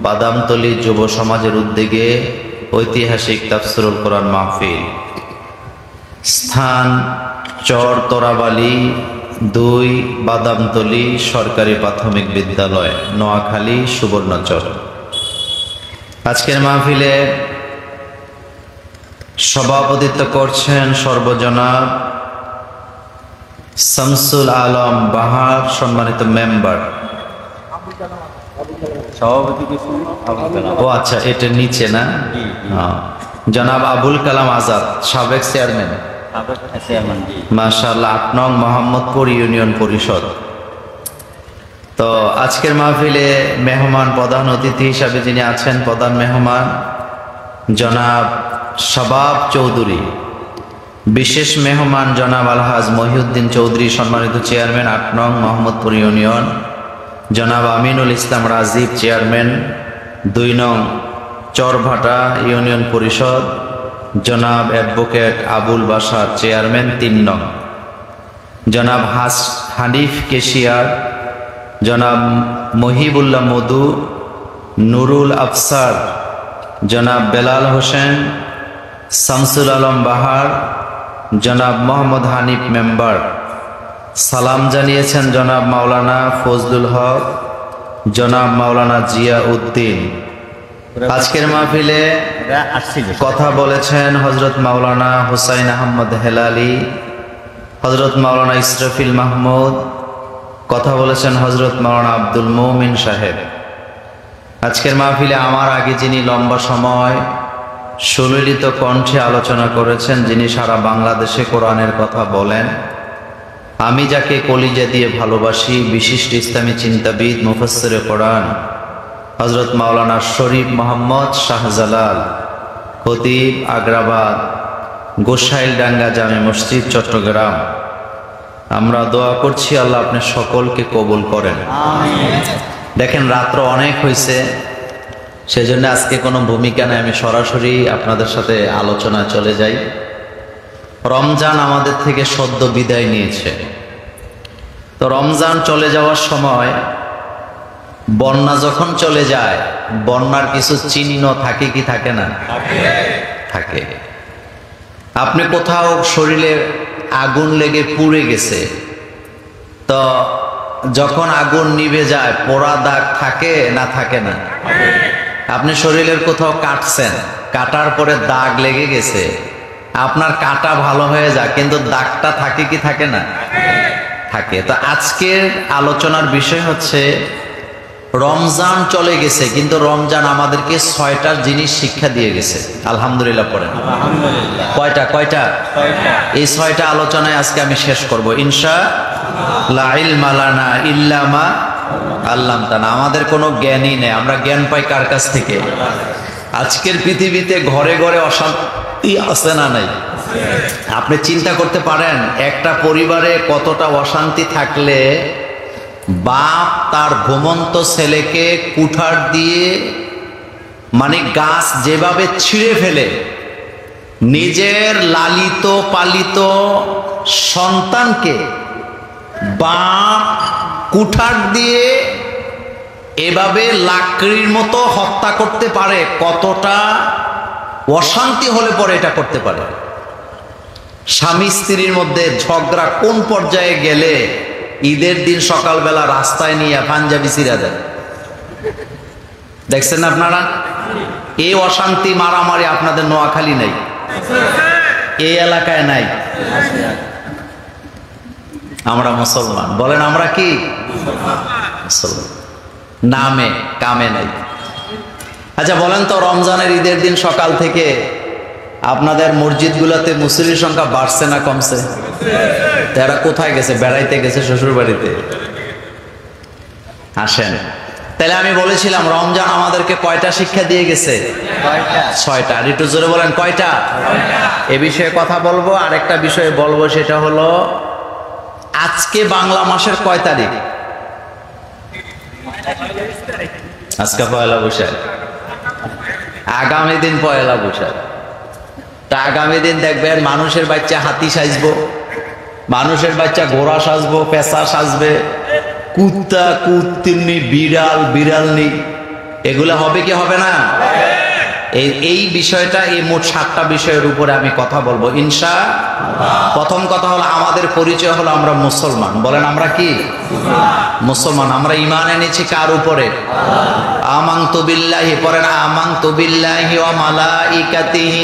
বাদামতলী যুব সমাজের উদ্যোগে ঐতিহাসিক তাফসিরুল কোরআন মাহফিল। স্থান চর তোরাবালি 2 বাদামতলী সরকারি প্রাথমিক বিদ্যালয়, নোয়াখালী, সুবর্ণচর। আজকের মাহফিলে সভাপতিত্ব করছেন সর্বজনাব শামসুল আলম বাহার, সম্মানিত মেম্বার। ও আচ্ছা, এটা নিচে না? জনাব আবুল কালাম আজাদ, সাবেক চেয়ারম্যান, মাশাআল্লাহ, 8 নং মোহাম্মদপুর ইউনিয়ন পরিষদ। তো আজকের মাহফিলে মেহমান, প্রধান অতিথি হিসাবে যিনি আছেন, প্রধান মেহমান জনাব শাবাব চৌধুরী। বিশেষ মেহমান জনাব আলহাজ মহিউদ্দিন চৌধুরী, সম্মানিত চেয়ারম্যান 8 নং মোহাম্মদপুর ইউনিয়ন। জনাব আমিনুল ইসলাম রাজীব, চেয়ারম্যান 2 নং চরভাটা ইউনিয়ন পরিষদ। জনাব অ্যাডভোকেট আবুল বাশার, চেয়ারম্যান 3 নং। জনাব হানিফ কেশিয়ার, জনাব মহিবুল্লাহ মধু, নুরুল আফসার, জনাব বেলাল হোসেন, শামসুল আলম বাহার, জনাব মোহাম্মদ হানিফ মেম্বার। সালাম জানিয়েছেন জনাব মাওলানা ফজলুল হক, জনাব মাওলানা জিয়া উদ্দিন। আজকের মাহফিলে কথা বলেছেন হজরত মাওলানা হুসাইন আহমদ হেলালি, হজরত মাওলানা ইসরাফিল মাহমুদ, কথা বলেছেন হজরত মাওলানা আব্দুল মৌমিন সাহেব। আজকের মাহফিলে আমার আগে যিনি লম্বা সময় সুললিত কণ্ঠে আলোচনা করেছেন, যিনি সারা বাংলাদেশে কোরআনের কথা বলেন, আমি যাকে কলিজা দিয়ে ভালোবাসি, বিশিষ্ট ইসলামী চিন্তাবিদ, মুফাসসিরে কোরআন হজরত মাওলানা শরীফ মোহাম্মদ শাহজালাল, খতিব আগ্রাবাদ, গোসাইলডাঙ্গা জামে মসজিদ, চট্টগ্রাম। আমরা দোয়া করছি আল্লাহ আপনি সকলকে কবুল করেন। দেখেন রাত্র অনেক হয়েছে, সেজন্য আজকে কোনো ভূমিকা নেই, আমি সরাসরি আপনাদের সাথে আলোচনায় চলে যাই। রমজান আমাদের থেকে সদ্য বিদায় নিয়েছে। তো রমজান চলে যাওয়ার সময় বন্যা যখন চলে যায়, বন্যার কিছু চিহ্ন থাকে কি থাকে না? থাকে। আপনি কোথাও শরীরে আগুন লেগে পুড়ে গেছে, তো যখন আগুন নিভে যায় পোড়া দাগ থাকে না থাকে না? আপনি শরীরের কোথাও কাটছেন, কাটার পরে দাগ লেগে গেছে, আপনার কাটা ভালো হয়ে যায়, কিন্তু দাগটা থাকে কি থাকে না? থাকে। তো আজকের আলোচনার বিষয় হচ্ছে রমজান চলে গেছে, কিন্তু রমজান আমাদেরকে 6টা জিনিস শিক্ষা দিয়ে গেছে। আলহামদুলিল্লাহ পড়েন। কয়টা? এই 6টা আলোচনায় আজকে আমি শেষ করব ইনশাআল্লাহ। ইলমা লানা ইল্লা মা আল্লামতানা। আমাদের কোনো জ্ঞানই নেই, আমরা জ্ঞান পাই কার কাছ থেকে? আজকের পৃথিবীতে ঘরে ঘরে অশান্তি আছে না নাই? আপনি চিন্তা করতে পারেন একটা পরিবারে কতটা অশান্তি থাকলে বাপ তার ঘুমন্ত ছেলেকে কুঠার দিয়ে, মানে গাছ যেভাবে ছিঁড়ে ফেলে, নিজের লালিত পালিত সন্তানকে বাপ কুঠার দিয়ে এভাবে লাকড়ির মতো হত্যা করতে পারে, কতটা অশান্তি হলে পরে এটা করতে পারে। স্বামী স্ত্রীর মধ্যে ঝগড়া কোন পর্যায়ে গেলে ঈদের দিন সকালবেলা রাস্তায় নিয়ে পাঞ্জাবি ছিঁড়া দেয়, দেখছেন আপনারা? এই অশান্তি মারামারি আপনাদের নোয়াখালী নাই, এই এলাকায় নাই। আমরা মুসলমান, বলেন আমরা কি মুসলমান? নামে কামে নাই। আচ্ছা বলেন তো, রমজানের ঈদের দিন সকাল থেকে আপনাদের মসজিদগুলোতে মুসল্লির সংখ্যা বাড়ছে না কমছে? তারা কোথায় গেছে? বেড়াইতে গেছে শ্বশুর বাড়িতে। আসেন, তাহলে আমি বলেছিলাম রমজান আমাদেরকে কয়টা শিক্ষা দিয়ে গেছে? 6টা। আর একটু জোরে বলেন কয়টা? এ বিষয়ে কথা বলবো। আরেকটা বিষয়ে বলবো, সেটা হলো আজকে বাংলা মাসের কয় তারিখ? আজকে পয়লা বৈশাখ, আগামী দিন পয়লা বৈশাখ। তা আগামী দিন দেখবেন মানুষের বাচ্চা হাতি সাজবো, মানুষের বাচ্চা ঘোড়া সাজবো, পেঁচা সাজবে, কুত্তা কুত্তিনি, বিড়াল বিড়ালনি, এগুলা হবে কি হবে না? এই বিষয়টা, এই মোট 7টা বিষয়ের উপরে আমি কথা বলবো ইনশাআল্লাহ। প্রথম কথা হলো আমাদের পরিচয় হলো আমরা মুসলমান। বলেন আমরা কি? মুসলমান। আমরা ঈমান এনেছি কার উপরে? আমানতু বিল্লাহি। পড়েন আমানতু বিল্লাহি ওয়া মালাইকাতিহি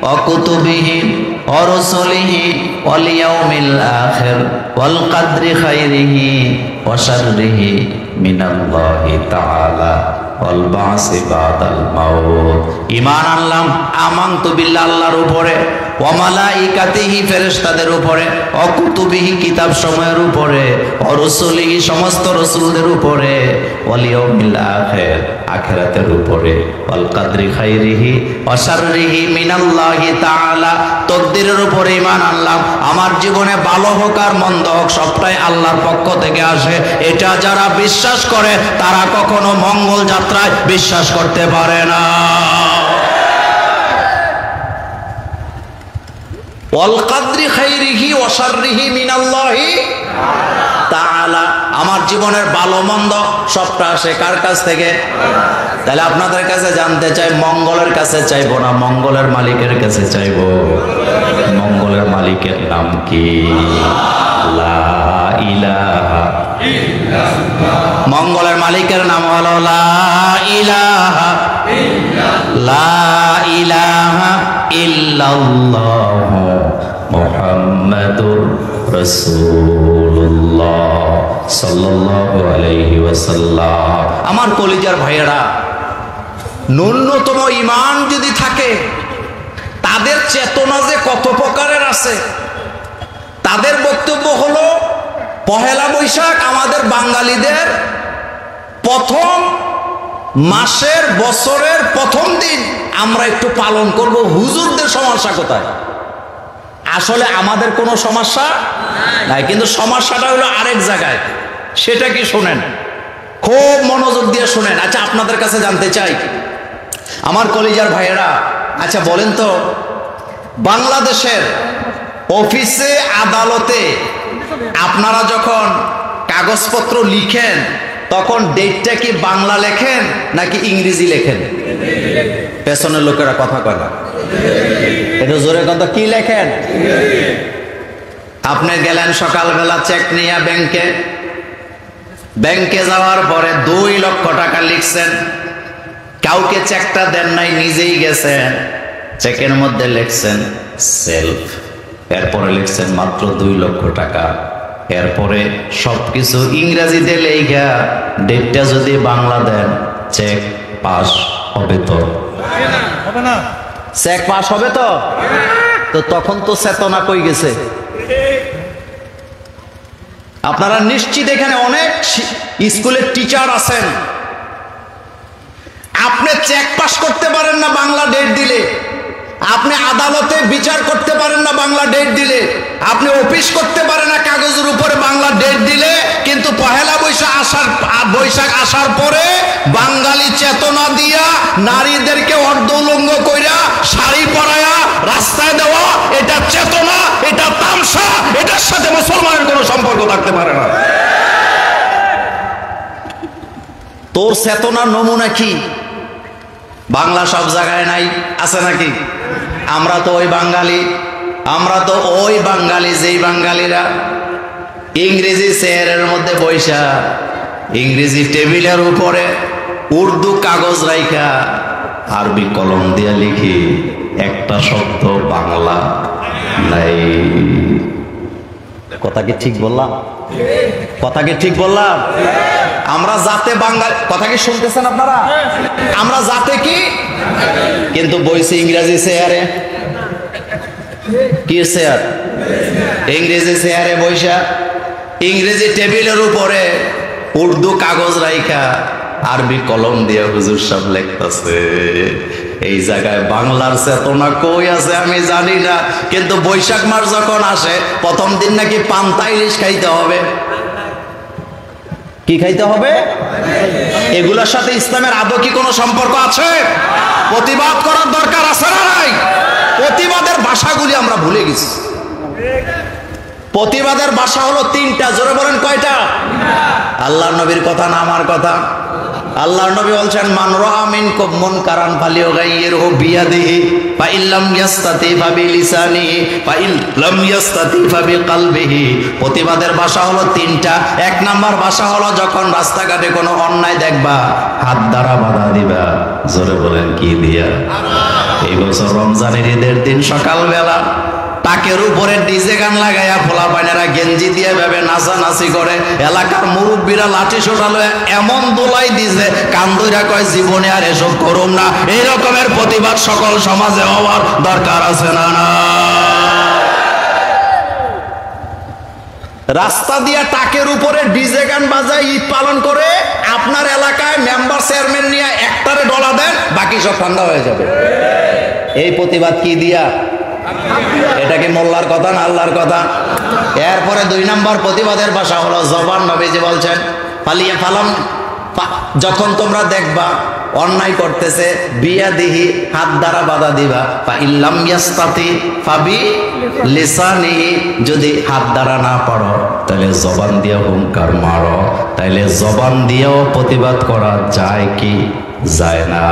ওয়া কুতুবিহি ওয়া রুসুলিহি ওয়াল ইয়াউমিল আখির ওয়াল কদরি খাইরিহি ওয়া শাররিহি মিনাল্লাহি তাআলা ওয়াল বাসি বাদাল মাউত। ঈমান আনলাম আমানতু বিল্লাহ, আল্লাহর উপরে, ওয়া মালাইকাতিহি, ফেরেশতাদের উপরে, ওয়া কুতুবিহি, কিতাব সময়ের উপরে, ওয়া রুসুলিহি, সমস্ত রাসূলদের উপরে, ওয়াল ইয়াউমিল আখির, আখিরাতের উপরে, ওয়াল কদরি খাইরিহি ওয়া শাররিহি মিনাল্লাহি তাআলা, তকদিরের উপরে ঈমান আনলাম। আমার জীবনে ভালো হোক আর মন্দ হোক সবটাই আল্লাহর পক্ষ থেকে আসে। এটা যারা বিশ্বাস করে তারা কখনো মঙ্গল যাত্রায় বিশ্বাস করতে পারে না। ওয়াল কদরি খাইরিহি ওয়া শাররিহি মিনাল্লাহি তাআলা, আমার জীবনের ভালো মন্দ সবটা আসে কার কাছ থেকে? তাহলে আপনাদের কাছে জানতে চাই, মঙ্গলের কাছে চাইবো না মঙ্গলের মালিকের কাছে চাইবো? মঙ্গলের মালিকের নাম কি? লা ইলাহা ইল্লাল্লাহ। মঙ্গলের মালিকের নাম হলো লা ইলাহা ইল্লাল্লাহ, লা ইলাহা ইল্লাল্লাহ মুহাম্মাদুর রাসূলুল্লাহ সাল্লাল্লাহু আলাইহি ওয়াসাল্লাম। আমার কলিজার ভাইয়েরা, ন্যূনতম ঈমান যদি থাকে, তাদের চেতনা যে কত প্রকারের আছে। তাদের বক্তব্য হলো পহেলা বৈশাখ আমাদের বাঙালিদের প্রথম মাসের বছরের প্রথম দিন আমরা একটু পালন করব। হুজুরদের সমস্যা কোথায়? আসলে আমাদের কোনো সমস্যা নাই, কিন্তু সমস্যাটা হলো আরেক জায়গায়। সেটা কি শোনেন, খুব মনোযোগ দিয়ে শোনেন। আচ্ছা, আপনাদের কাছে জানতে চাই আমার কলিজার ভাইয়েরা, আচ্ছা বলেন তো, বাংলাদেশের অফিসে আদালতে আপনারা যখন কাগজপত্র লিখেন তখন ডেটটা কি বাংলা লেখেন নাকি ইংরেজি লেখেন? পেছনের লোকেরা কথা কয় না, একটু জোরে কথা, কি লেখেন? আপনি গেলেন সকালবেলা চেক নিয়ে ব্যাংকে যাওয়ার পরে 2 লক্ষ টাকা লিখছেন, কাউকে চেকটা দেন নাই, নিজেই গেছেন, চেকের মধ্যে লিখছেন সেলফ, এরপরে লিখছেন মাত্র 2 লক্ষ টাকা। এরপরে সবকিছু ইংরেজিতে লেখা ডেটটা যদি বাংলা দেন, চেক পাস হবে তো? হবে না। চেক পাস হবে তো? তো তখন তো চেতনা কই গেছে? আপনারা নিশ্চিত এখানে অনেক স্কুলের টিচার আছেন, আপনি চেক পাস করতে পারেন না বাংলা ডেট দিলে, আপনি আদালতে বিচার করতে পারেন না বাংলা ডেট দিলে, আপনি অফিস করতে পারেন না কাগজের উপরে বাংলা ডেট দিলে, কিন্তু পহেলা বৈশাখ আসার পরে বাঙালি চেতনা দিয়া নারীদেরকে অর্ধউলঙ্গ কইরা শাড়ি পরায়া রাস্তায় দেওয়া, এটা চেতনা, এটা তামসা, এটার সাথে মুসলমানের কোনো সম্পর্ক থাকতে পারে না। তোর চেতনার নমুনা কি? বাংলা সব জায়গায় নাই, আছে নাকি? আমরা তো ওই বাঙালি যেই বাঙালিরা ইংরেজি চেয়ারের মধ্যে বৈশা, ইংরেজি টেবিলের উপরে উর্দু কাগজ রাইখা আরবি কলম দিয়ে লিখি, একটা শব্দ বাংলা নাই। কথা কি ঠিক বললাম? কথা কি ঠিক বললাম? আমরা জাতে বাঙালি, কথা কি শুনতেছেন আপনারা? আমরা জাতে কি, কিন্তু বইছে ইংরেজি চেয়ারে। কি চেয়ার? ইংরেজি চেয়ারে বইসা, ইংরেজি টেবিলের উপরে উর্দু কাগজ রাইখা আরবি কলম দিয়ে হুজুর সব লিখতেছে। এই জায়গায় বাংলার চেতনা কই আছে আমি জানি না, কিন্তু বৈশাখ মাস যখন আসে প্রথম দিন নাকি পান্তা ইলিশ খাইতে হবে। কি খাইতে হবে? এগুলোর সাথে ইসলামের আদৌ কি কোনো সম্পর্ক আছে? প্রতিবাদ করার দরকার আছে না নাই? প্রতিবাদের ভাষাগুলি আমরা ভুলে গেছি। প্রতিবাদের ভাষা হলো তিনটা, জোরে বলেন কয়টা? আল্লাহর নবীর কথা না আমার কথা? আল্লাহর নবী বলছেন, মান রাআ মিনকুম মুনকারান ফালিয়ুগাইয়িরহু বিয়াদিহি ফা ইল্লাম ইয়াস্তাতি ফা বিলিসানিহি ফা ইল্লাম ইয়াস্তাতি ফা বিকলবিহি। প্রতিবাদের ভাষা হলো তিনটা। এক নাম্বার ভাষা হলো যখন রাস্তাঘাটে কোনো অন্যায় দেখবা, হাত দ্বারা বাধা দিবা। জোরে বলেন কি দিয়া? এই বছর রমজানের ঈদের দিন সকালবেলা টাকের উপরে ডিজে গান লাগাইয়া ফোলা পাইনারা গেঞ্জি দিয়ে ভেবে নাচানাচি করে, এলাকার মুরব্বীরা লাঠি সোটালো এমন দোলাই দিছে, কান্দইরা কয় জীবনে আর এসব করুম না। এই রকমের প্রতিবাদ সকল সমাজে হওয়ার দরকার আছে না? না, রাস্তা দিয়া টাকের উপরে ডিজে গান বাজায় ঈদ পালন করে, আপনার এলাকায় মেম্বার চেয়ারম্যান নিয়ে একটারে ডলা দেন, বাকি সব ঠান্ডা হয়ে যাবে। এই প্রতিবাদ কি দিয়া? এটা কি মোল্লার কথা না আল্লাহর কথা? এরপরে দুই নাম্বার প্রতিবাদের ভাষা হলো জবান। নবীজি বলছেন, ফালিয়া ফালাম, যখন তোমরা দেখবা অন্যায় করতেছে, বিয়াদিহি হাত দ্বারা বাধা দিবা, ফা ইল্লাম ইয়াস্তাতি ফাবি লিসানিহি, যদি হাত দ্বারা না পারো তাহলে জবান দিয়ে হুঙ্কার মারো। তাইলে জবান দিয়েও প্রতিবাদ করা যায় কি যায় না?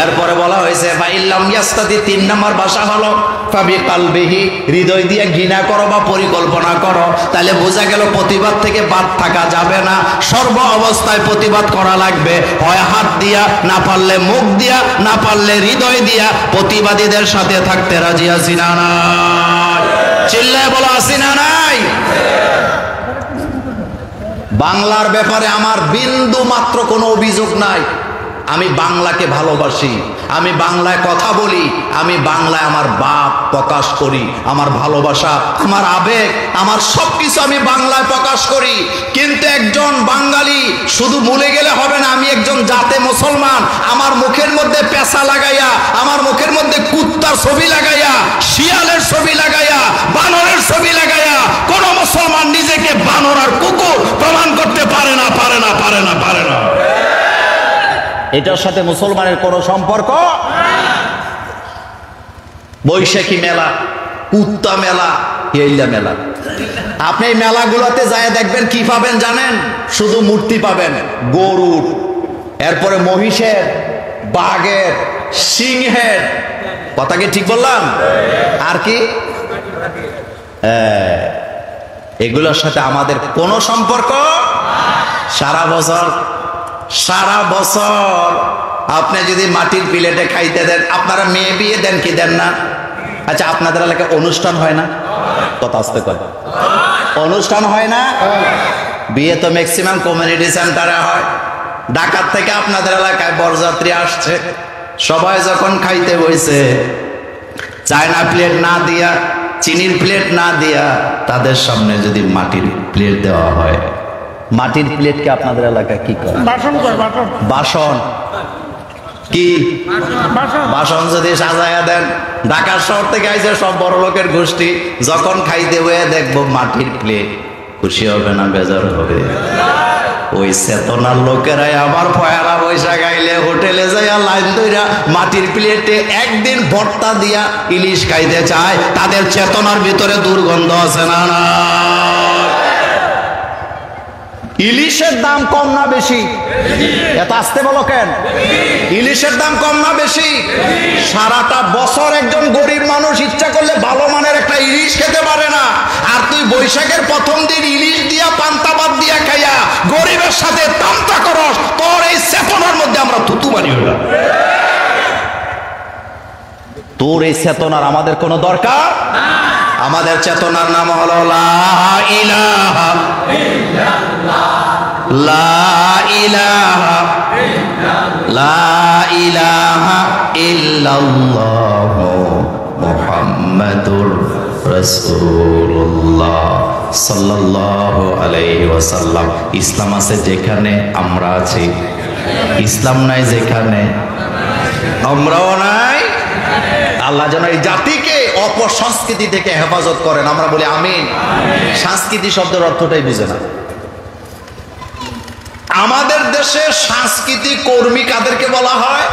এরপরে বলা হয়েছে ফা ইল্লাম ইয়াস্তাতি, তিন নাম্বার ভাষা হলো ফাবি কালবিহি, হৃদয় দিয়ে ঘৃণা করো বা পরিকল্পনা করো। তাহলে বোঝা গেল প্রতিবাদ থেকে বাদ থাকা যাবে না, সর্ব অবস্থায় প্রতিবাদ করা লাগবে। হয় হাত দিয়া, না পারলে মুখ দিয়া, না পারলে হৃদয় দিয়া প্রতিবাদীদের সাথে থাকতে রাজি আছি না নাই? চিল্লায় বলো আছি না নাই? বাংলার ব্যাপারে আমার বিন্দু মাত্র কোনো অভিযোগ নাই। আমি বাংলাকে ভালোবাসি, আমি বাংলায় কথা বলি, আমি বাংলায় আমার ভাব প্রকাশ করি, আমার ভালোবাসা, আমার আবেগ, আমার সবকিছু আমি বাংলায় প্রকাশ করি। কিন্তু একজন বাঙালি শুধু ভুলে গেলে হবে না, আমি একজন জাতে মুসলমান। আমার মুখের মধ্যে পেঁচা লাগাইয়া, আমার মুখের মধ্যে কুত্তার ছবি লাগাইয়া, শিয়ালের ছবি লাগাইয়া, বানরের ছবি লাগাইয়া কোন মুসলমান নিজেকে বানর আর কুকুর প্রমাণ করতে পারে না, পারে না, পারে না, পারে না। এটার সাথে মুসলমানের কোনো সম্পর্ক? বৈশাখী মেলা, কুত্তা মেলা, হিল্লা মেলা, আপনি এই মেলাগুলোতে যায় দেখবেন কি পাবেন জানেন? শুধু মূর্তি পাবেন, গরুর, এরপরে মহিষের, বাঘের, সিংহের। কথা কি ঠিক বললাম? আর কি? এগুলোর সাথে আমাদের কোনো সম্পর্ক? সারা বছর আপনি যদি মাটির প্লেটে খাইতে দেন, আপনারা মেয়ে বিয়ে দেন কি দেন না? আচ্ছা, আপনাদের এলাকায় অনুষ্ঠান হয় না? কথা আসতে কয়, অনুষ্ঠান হয় না? বিয়ে তো ম্যাক্সিমাম কমিউনিটি সেন্টারে হয়। ঢাকা থেকে আপনাদের এলাকায় বরযাত্রী আসছে, সবাই যখন খাইতে বসে, চায়না প্লেট না দিয়া, চিনির প্লেট না দিয়া, তাদের সামনে যদি মাটির প্লেট দেওয়া হয়, মাটির প্লেটকে আপনাদের এলাকায় কি করে? বাসন। কি বাসন যদি সাজাইয়া দেন, ঢাকা শহর থেকে আইছে সব বড় লোকের গোষ্ঠী, যখন খাইতে বয়ে দেখবো মাটির প্লেট, খুশি হবে না বেজার হবে? ওই চেতনার লোকেরাই আবার পয়লা বৈশাখ আইলে হোটেলে যাইয়া লাইন ধইরা মাটির প্লেটে একদিন ভর্তা দিয়া ইলিশ খাইতে চায়। তাদের চেতনার ভিতরে দুর্গন্ধ আছে না? না, ইলিশের দাম কম না বেশি? এত আসতে বলো কেন? ইলিশের দাম কম না বেশি? সারাটা বছর একজন গরিব মানুষ ইচ্ছা করলে ভালো মানের একটা ইলিশ খেতে পারে না, আর তুই বৈশাখের প্রথম দিন ইলিশ দিয়া পান্তা ভাত দিয়া খাইয়া গরিবের সাথে তামতা করস। তোর এই চেতনার মধ্যে আমরা থুতু মারি না। তোর এই চেতনার আমাদের কোনো দরকার? আমাদের চেতনার নাম হলো লা ইলাহা ইল্লাল্লাহ, লা ইলাহা ইল্লাল্লাহ, লা ইলাহা ইল্লাল্লাহ মুহাম্মাদুর রাসূলুল্লাহ সাল্লাল্লাহু আলাইহি ওয়াসাল্লাম। ইসলাম আছে যেখানে আমরা আছি, ইসলাম নাই যেখানে আমরাও নাই। আল্লাহ যেন এই জাতিকে অপসংস্কৃতি থেকে হেফাজত করেন, আমরা বলি আমিন। সংস্কৃতি শব্দের অর্থটাই বুঝে না। আমাদের দেশে সাংস্কৃতিক কর্মী কাদেরকে বলা হয়?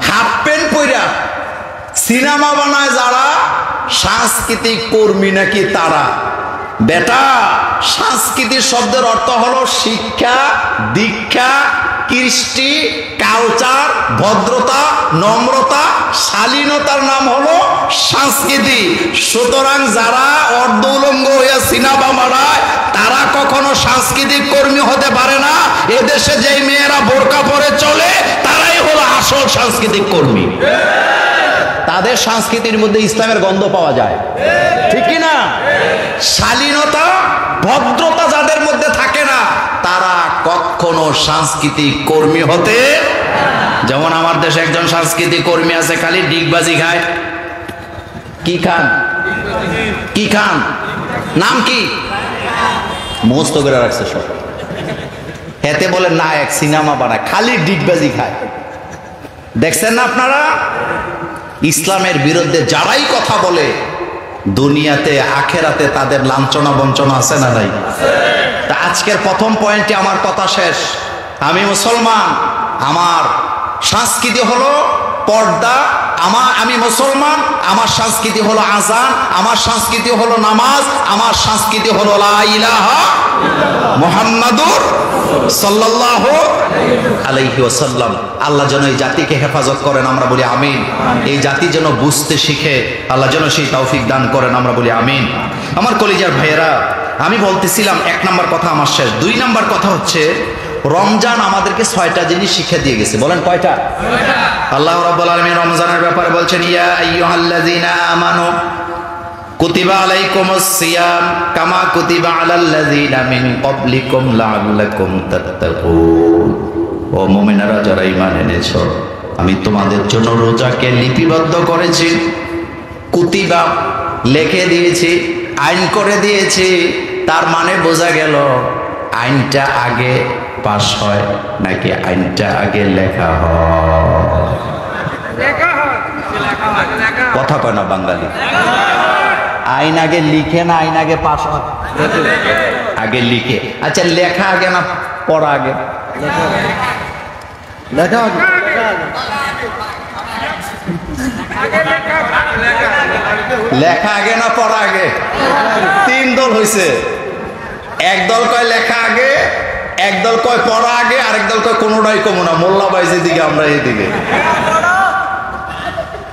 হাফ প্যান্ট পইরা সিনেমা বানায় যারা, সাংস্কৃতিক কর্মী নাকি তারা। বেটা, সাংস্কৃতিক শব্দের অর্থ হলো শিক্ষা, দীক্ষা, কৃষ্টি, কালচার, ভদ্রতা, নম্রতা, শালীনতার নাম হলো সংস্কৃতি। সুতরাং যারা অর্ধ উলঙ্গ হয়ে সিনেমা মারায় তারা কখনো সাংস্কৃতিক কর্মী হতে পারে না। এদেশে যেই মেয়েরা বোরকা পরে চলে তারাই হলো আসল সাংস্কৃতিক কর্মী। তাদের সংস্কৃতির মধ্যে ইসলামের গন্ধ পাওয়া যায়, ঠিক কি না? শালীনতা, ভদ্রতা যাদের মধ্যে থাকে না তারা কখনো সাংস্কৃতিক কর্মী হতে। যেমন আমার দেশে একজন সাংস্কৃতিক কর্মী আছে, খালি ডিগবাজি খায়। কি খান? কি খান? নাম কি? মুখস্থ করে রাখছে সব। এতে বলে নায়ক, সিনেমা বানায়, খালি ডিগবাজি খায়। দেখছেন না আপনারা? ইসলামের বিরুদ্ধে যারাই কথা বলে দুনিয়াতে আখেরাতে তাদের লাঞ্ছনা বঞ্চনা আছে না নাই? তা আজকের প্রথম পয়েন্টে আমার কথা শেষ। আমি মুসলমান, আমার সংস্কৃতি হলো পর্দা, আমি মুসলমান, আমার সংস্কৃতি হলো আযান, আমার সংস্কৃতি হলো নামাজ, আমার সংস্কৃতি হলো লা ইলাহা মুহাম্মাদুর সাল্লাল্লাহু আলাইহি ওয়াসাল্লাম। আল্লাহ যেন এই জাতিকে হেফাজত করেন, আমরা বলি আমিন। এই জাতি যেন বুঝতে শিখে, আল্লাহ যেন সেই তৌফিক দান করেন, আমরা বলি আমিন। আমার কলিজার ভাইয়েরা, আমি বলতেছিলাম 1 নাম্বার কথা আমার শেষ। 2 নাম্বার কথা হচ্ছে রমজান আমাদেরকে 6টা জিনিস শিক্ষা দিয়ে গেছে। বলেন কয়টা? আল্লাহ রাব্বুল আলামিন রমজানের ব্যাপারে বলছেন, ইয়া আইয়ুহাল্লাযীনা আমানু কুতিবা আলাইকুমুস সিয়াম কামা কুতিবা আলাল্লাযীনা মিন ক্বাবলিকুম লাআল্লাকুম তাত্তাকুন। ও মুমিনারা যারা ঈমান এনেছো, আমি তোমাদের জন্য রোজাকে লিপিবদ্ধ করেছি। কুতিবা লিখে দিয়েছি, আইন করে দিয়েছি। তার মানে বোঝা গেল আইনটা আগে পাস হয় নাকি আইনটা আগে লেখা হয়? কথা কয় না বাঙালি। আইন আগে লিখে না আইন আগে পাস হয়? আগে লিখে। আচ্ছা, লেখা আগে না পড়া আগে? লেখা আগে। লেখা আগে না পড়া আগে? 3 দল হয়েছে। এক দল কয় লেখা আগে, এক দল কয় পড়া আগে, আরেক দল কয় কোনোটাই কমো না। মোল্লা ভাই যেদিকে আমরা এইদিকে।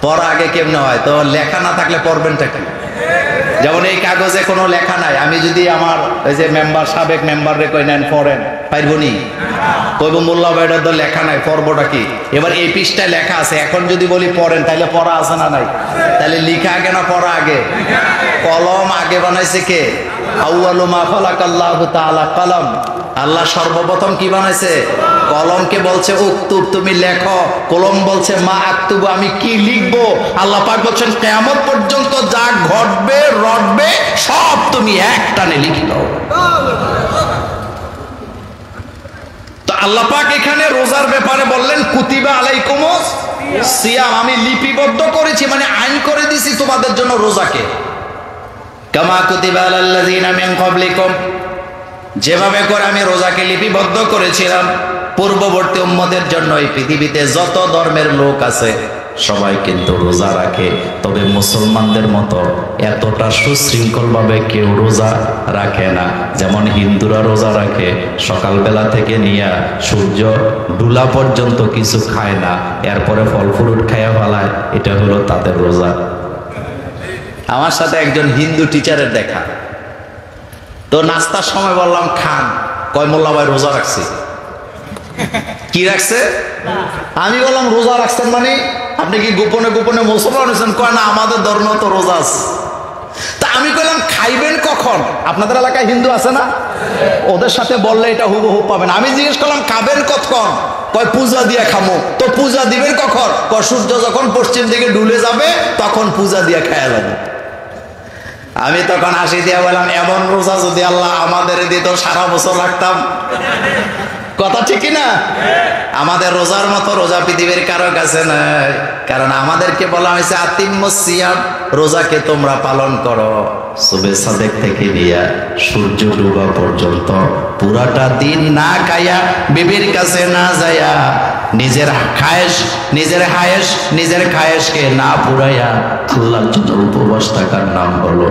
পড়া আগে কেমনে হয়? তো লেখা না থাকলে পড়বেনটা কি? যেমন এই কাগজে কোনো লেখা নাই, আমি যদি আমার ওই যে মেম্বার, সাবেক মেম্বার রে কই নেন পড়েন, পারবনি? কইব মোল্লা ভাইটার তো লেখা নাই, পড়বোটা কি? এবার এই পৃষ্ঠায় লেখা আছে, এখন যদি বলি পড়েন তাহলে পড়া আছে না নাই? তাহলে লিখা আগে না পড়া আগে? কলম আগে বানাইছে কে? আউয়ালু মা খালাকাল্লাহু তাআলা কলম। আল্লাহ সর্বপ্রথম কি বানাইছে? কলমকে বলছে উক্তুব, তুমি লেখো। কলম বলছে মা আক্তুব, আমি কি লিখবো। আল্লাহ পাক বলছেন কিয়ামত পর্যন্ত যা ঘটবে রটবে সব তুমি একটানে লিখে দাও। তো আল্লাহ পাক এখানে রোজার ব্যাপারে বললেন কুতিবা আলাইকুমুস সিয়াম, আমি লিপিবদ্ধ করেছি, মানে আইন করে দিছি তোমাদের জন্য রোজাকে। কামা কুতিবা আলাল্লাযীনা মিন ক্বাবলিকুম, যেভাবে করে আমি রোজাকে লিপিবদ্ধ করেছিলাম পূর্ববর্তী উম্মতের জন্য। এই পৃথিবীতে যত ধর্মের লোক আছে সবাই কিন্তু রোজা রাখে, তবে মুসলমানদের মতো এতটা সুশৃঙ্খল ভাবে কেউ রোজা রাখে না। যেমন হিন্দুরা রোজা রাখে, সকালবেলা থেকে নিয়ে সূর্য ডুলা পর্যন্ত কিছু খায় না, এরপরে ফল ফ্রুট খাইয়া ফেলায়, এটা হলো তাদের রোজা। আমার সাথে একজন হিন্দু টিচারের দেখা, তো নাস্তার সময় বললাম খান, কয় মোল্লা ভাই রোজা রাখছি। কি রাখছে? আমি বললাম রোজা রাখছেন মানে আপনি কি গোপনে গোপনে মুসলমান হয়েছেন? কয় না, আমাদের ধর্ম তো রোজা আছে। তা আমি কইলাম খাইবেন কখন? আপনাদের এলাকায় হিন্দু আছে না? ওদের সাথে বললে এটা হুবহু পাবেন। আমি জিজ্ঞেস করলাম খাবেন কতক্ষণ? কয় পূজা দিয়ে খামো। তো পূজা দিবেন কখন? কয় সূর্য যখন পশ্চিম দিকে ডুলে যাবে তখন পূজা দিয়ে খায়া যাবে। আমি তখন হাসি দিয়া বললাম এমন রোজা যদি আল্লাহ আমাদের দিত সারা বছর রাখতাম। কথা ঠিক না? আমাদের রোজার মতো রোজা পৃথিবীর কারো কাছে নাই, কারণ আমাদেরকে বলা হয়েছে আতিম্মুস সিয়াম, রোজাকে তোমরা পালন করো সুবে সাদেক থেকে নিয়ে সূর্য ডুবা পর্যন্ত পুরাটা দিন না খাইয়া, বিবির কাছে না যাইয়া, নিজের খায়েশকে না পুরাইয়া আল্লাহর জন্য উপবাস থাকার নাম হলো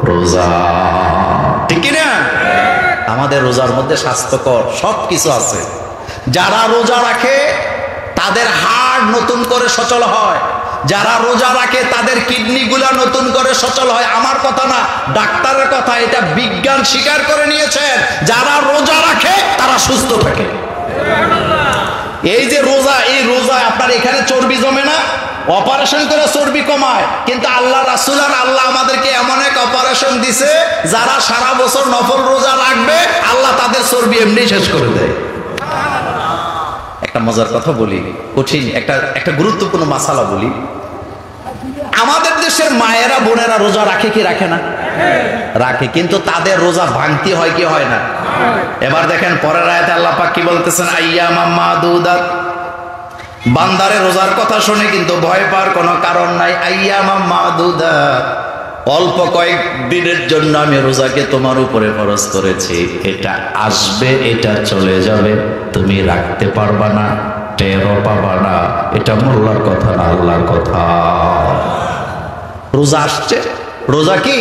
রোজা। ঠিক না? আমাদের রোজার মধ্যে স্বাস্থ্যকর সবকিছু আছে। যারা রোজা রাখে তাদের হাড় নতুন করে সচল হয়, যারা রোজা রাখে তাদের কিডনি গুলা নতুন করে সচল হয়। আমার কথা না, ডাক্তারের কথা, এটা বিজ্ঞান স্বীকার করে নিয়েছেন। যারা রোজা রাখে তারা সুস্থ থাকে। এই যে রোজা, এই রোজা আপনার এখানে চর্বি জমে না, অপারেশন করে চর্বি কমায়। কিন্তু আল্লাহ রাসূল আর আল্লাহ আমাদেরকে এমন এক অপারেশন দিছে, যারা সারা বছর নফল রোজা রাখবে আল্লাহ তাদের চর্বি এমনি শেষ করে দেয়। একটা মজার কথা বলি, কঠিন একটা গুরুত্বপূর্ণ মাসালা বলি। আমাদের দেশের মায়েরা বোনেরা রোজা রাখে কি রাখে না? রাখে, কিন্তু তাদের রোজা ভাঙতি হয় কি হয় না? এবার দেখেন পরের আয়াতে আল্লাহ পাক কি বলতেছেন, আইয়ামাম মাদুদাত। বান্দারে রোজার কথা শুনে কিন্তু ভয় পাওয়ার কোনো কারণ নাই। আইয়ামাম মাদুদাত, অল্প কয়েক দিনের জন্য আমি রোজাকে তোমার উপরে ফরজ করেছি। এটা আসবে, এটা চলে যাবে, তুমি রাখতে পারবা না, টেরও পাবা না। এটা মোল্লার কথা না, আল্লাহর কথা। রোজা আসছে, রোজা কি?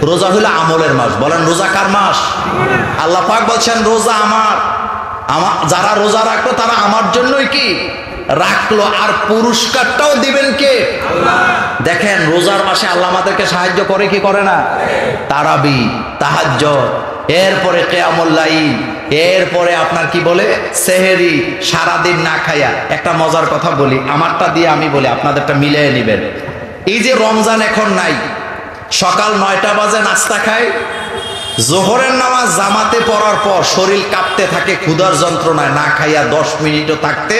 রোজা হলো আমলের মাস। বলেন রোজা কার মাস? আল্লাহ পাক বলছেন রোজা আমার। যারা রোজা রাখলো তারা আমার জন্যই কি রাখলো, আর পুরস্কারটাও দিবেন কে? দেখেন রোজার মাসে আল্লাহ আমাদেরকে সাহায্য করে কি করে না? তারাবি, তাহাজ্জুদ, এরপরে কিয়ামুল লাইল, এরপরে আপনার কি বলে সেহেরি, সারাদিন না খাইয়া। একটা মজার কথা বলি, আমারটা দিয়ে আমি বলি, আপনাদেরটা মিলিয়ে নেবেন। এই যে রমজান এখন নাই, সকাল 9টা বাজে নাস্তা খাই, জোহরের নামাজ জামাতে পড়ার পর শরীর কাঁপতে থাকে ক্ষুধার যন্ত্রণায়, না খাইয়া 10 মিনিটও থাকতে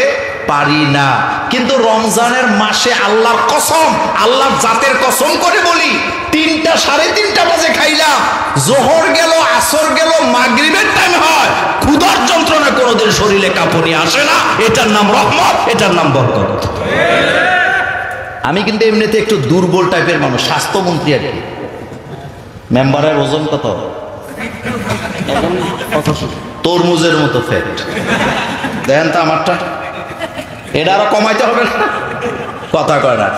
পারি না। কিন্তু রমজানের মাসে আল্লাহর কসম, আল্লাহর জাতের কসম করে বলি, 3টা 3:30 বাজে খাইলাম, জোহর গেল, আসর গেল, মাগরিবের টাইম হয়, ক্ষুধার যন্ত্রণা কোনোদিন শরীরে কাঁপুনি আসে না। এটার নাম রহমত, এটার নাম বরকত। আমি কিন্তু এমনিতে একটু দুর্বল টাইপের মানুষ, স্বাস্থ্যমন্ত্রী আর কি। মেম্বারের ওজন কত? তরমুজের মতো ফ্যাট। দেখেন তো আমারটা, এটা আরো কমাইতে হবে না? কথা কয় না,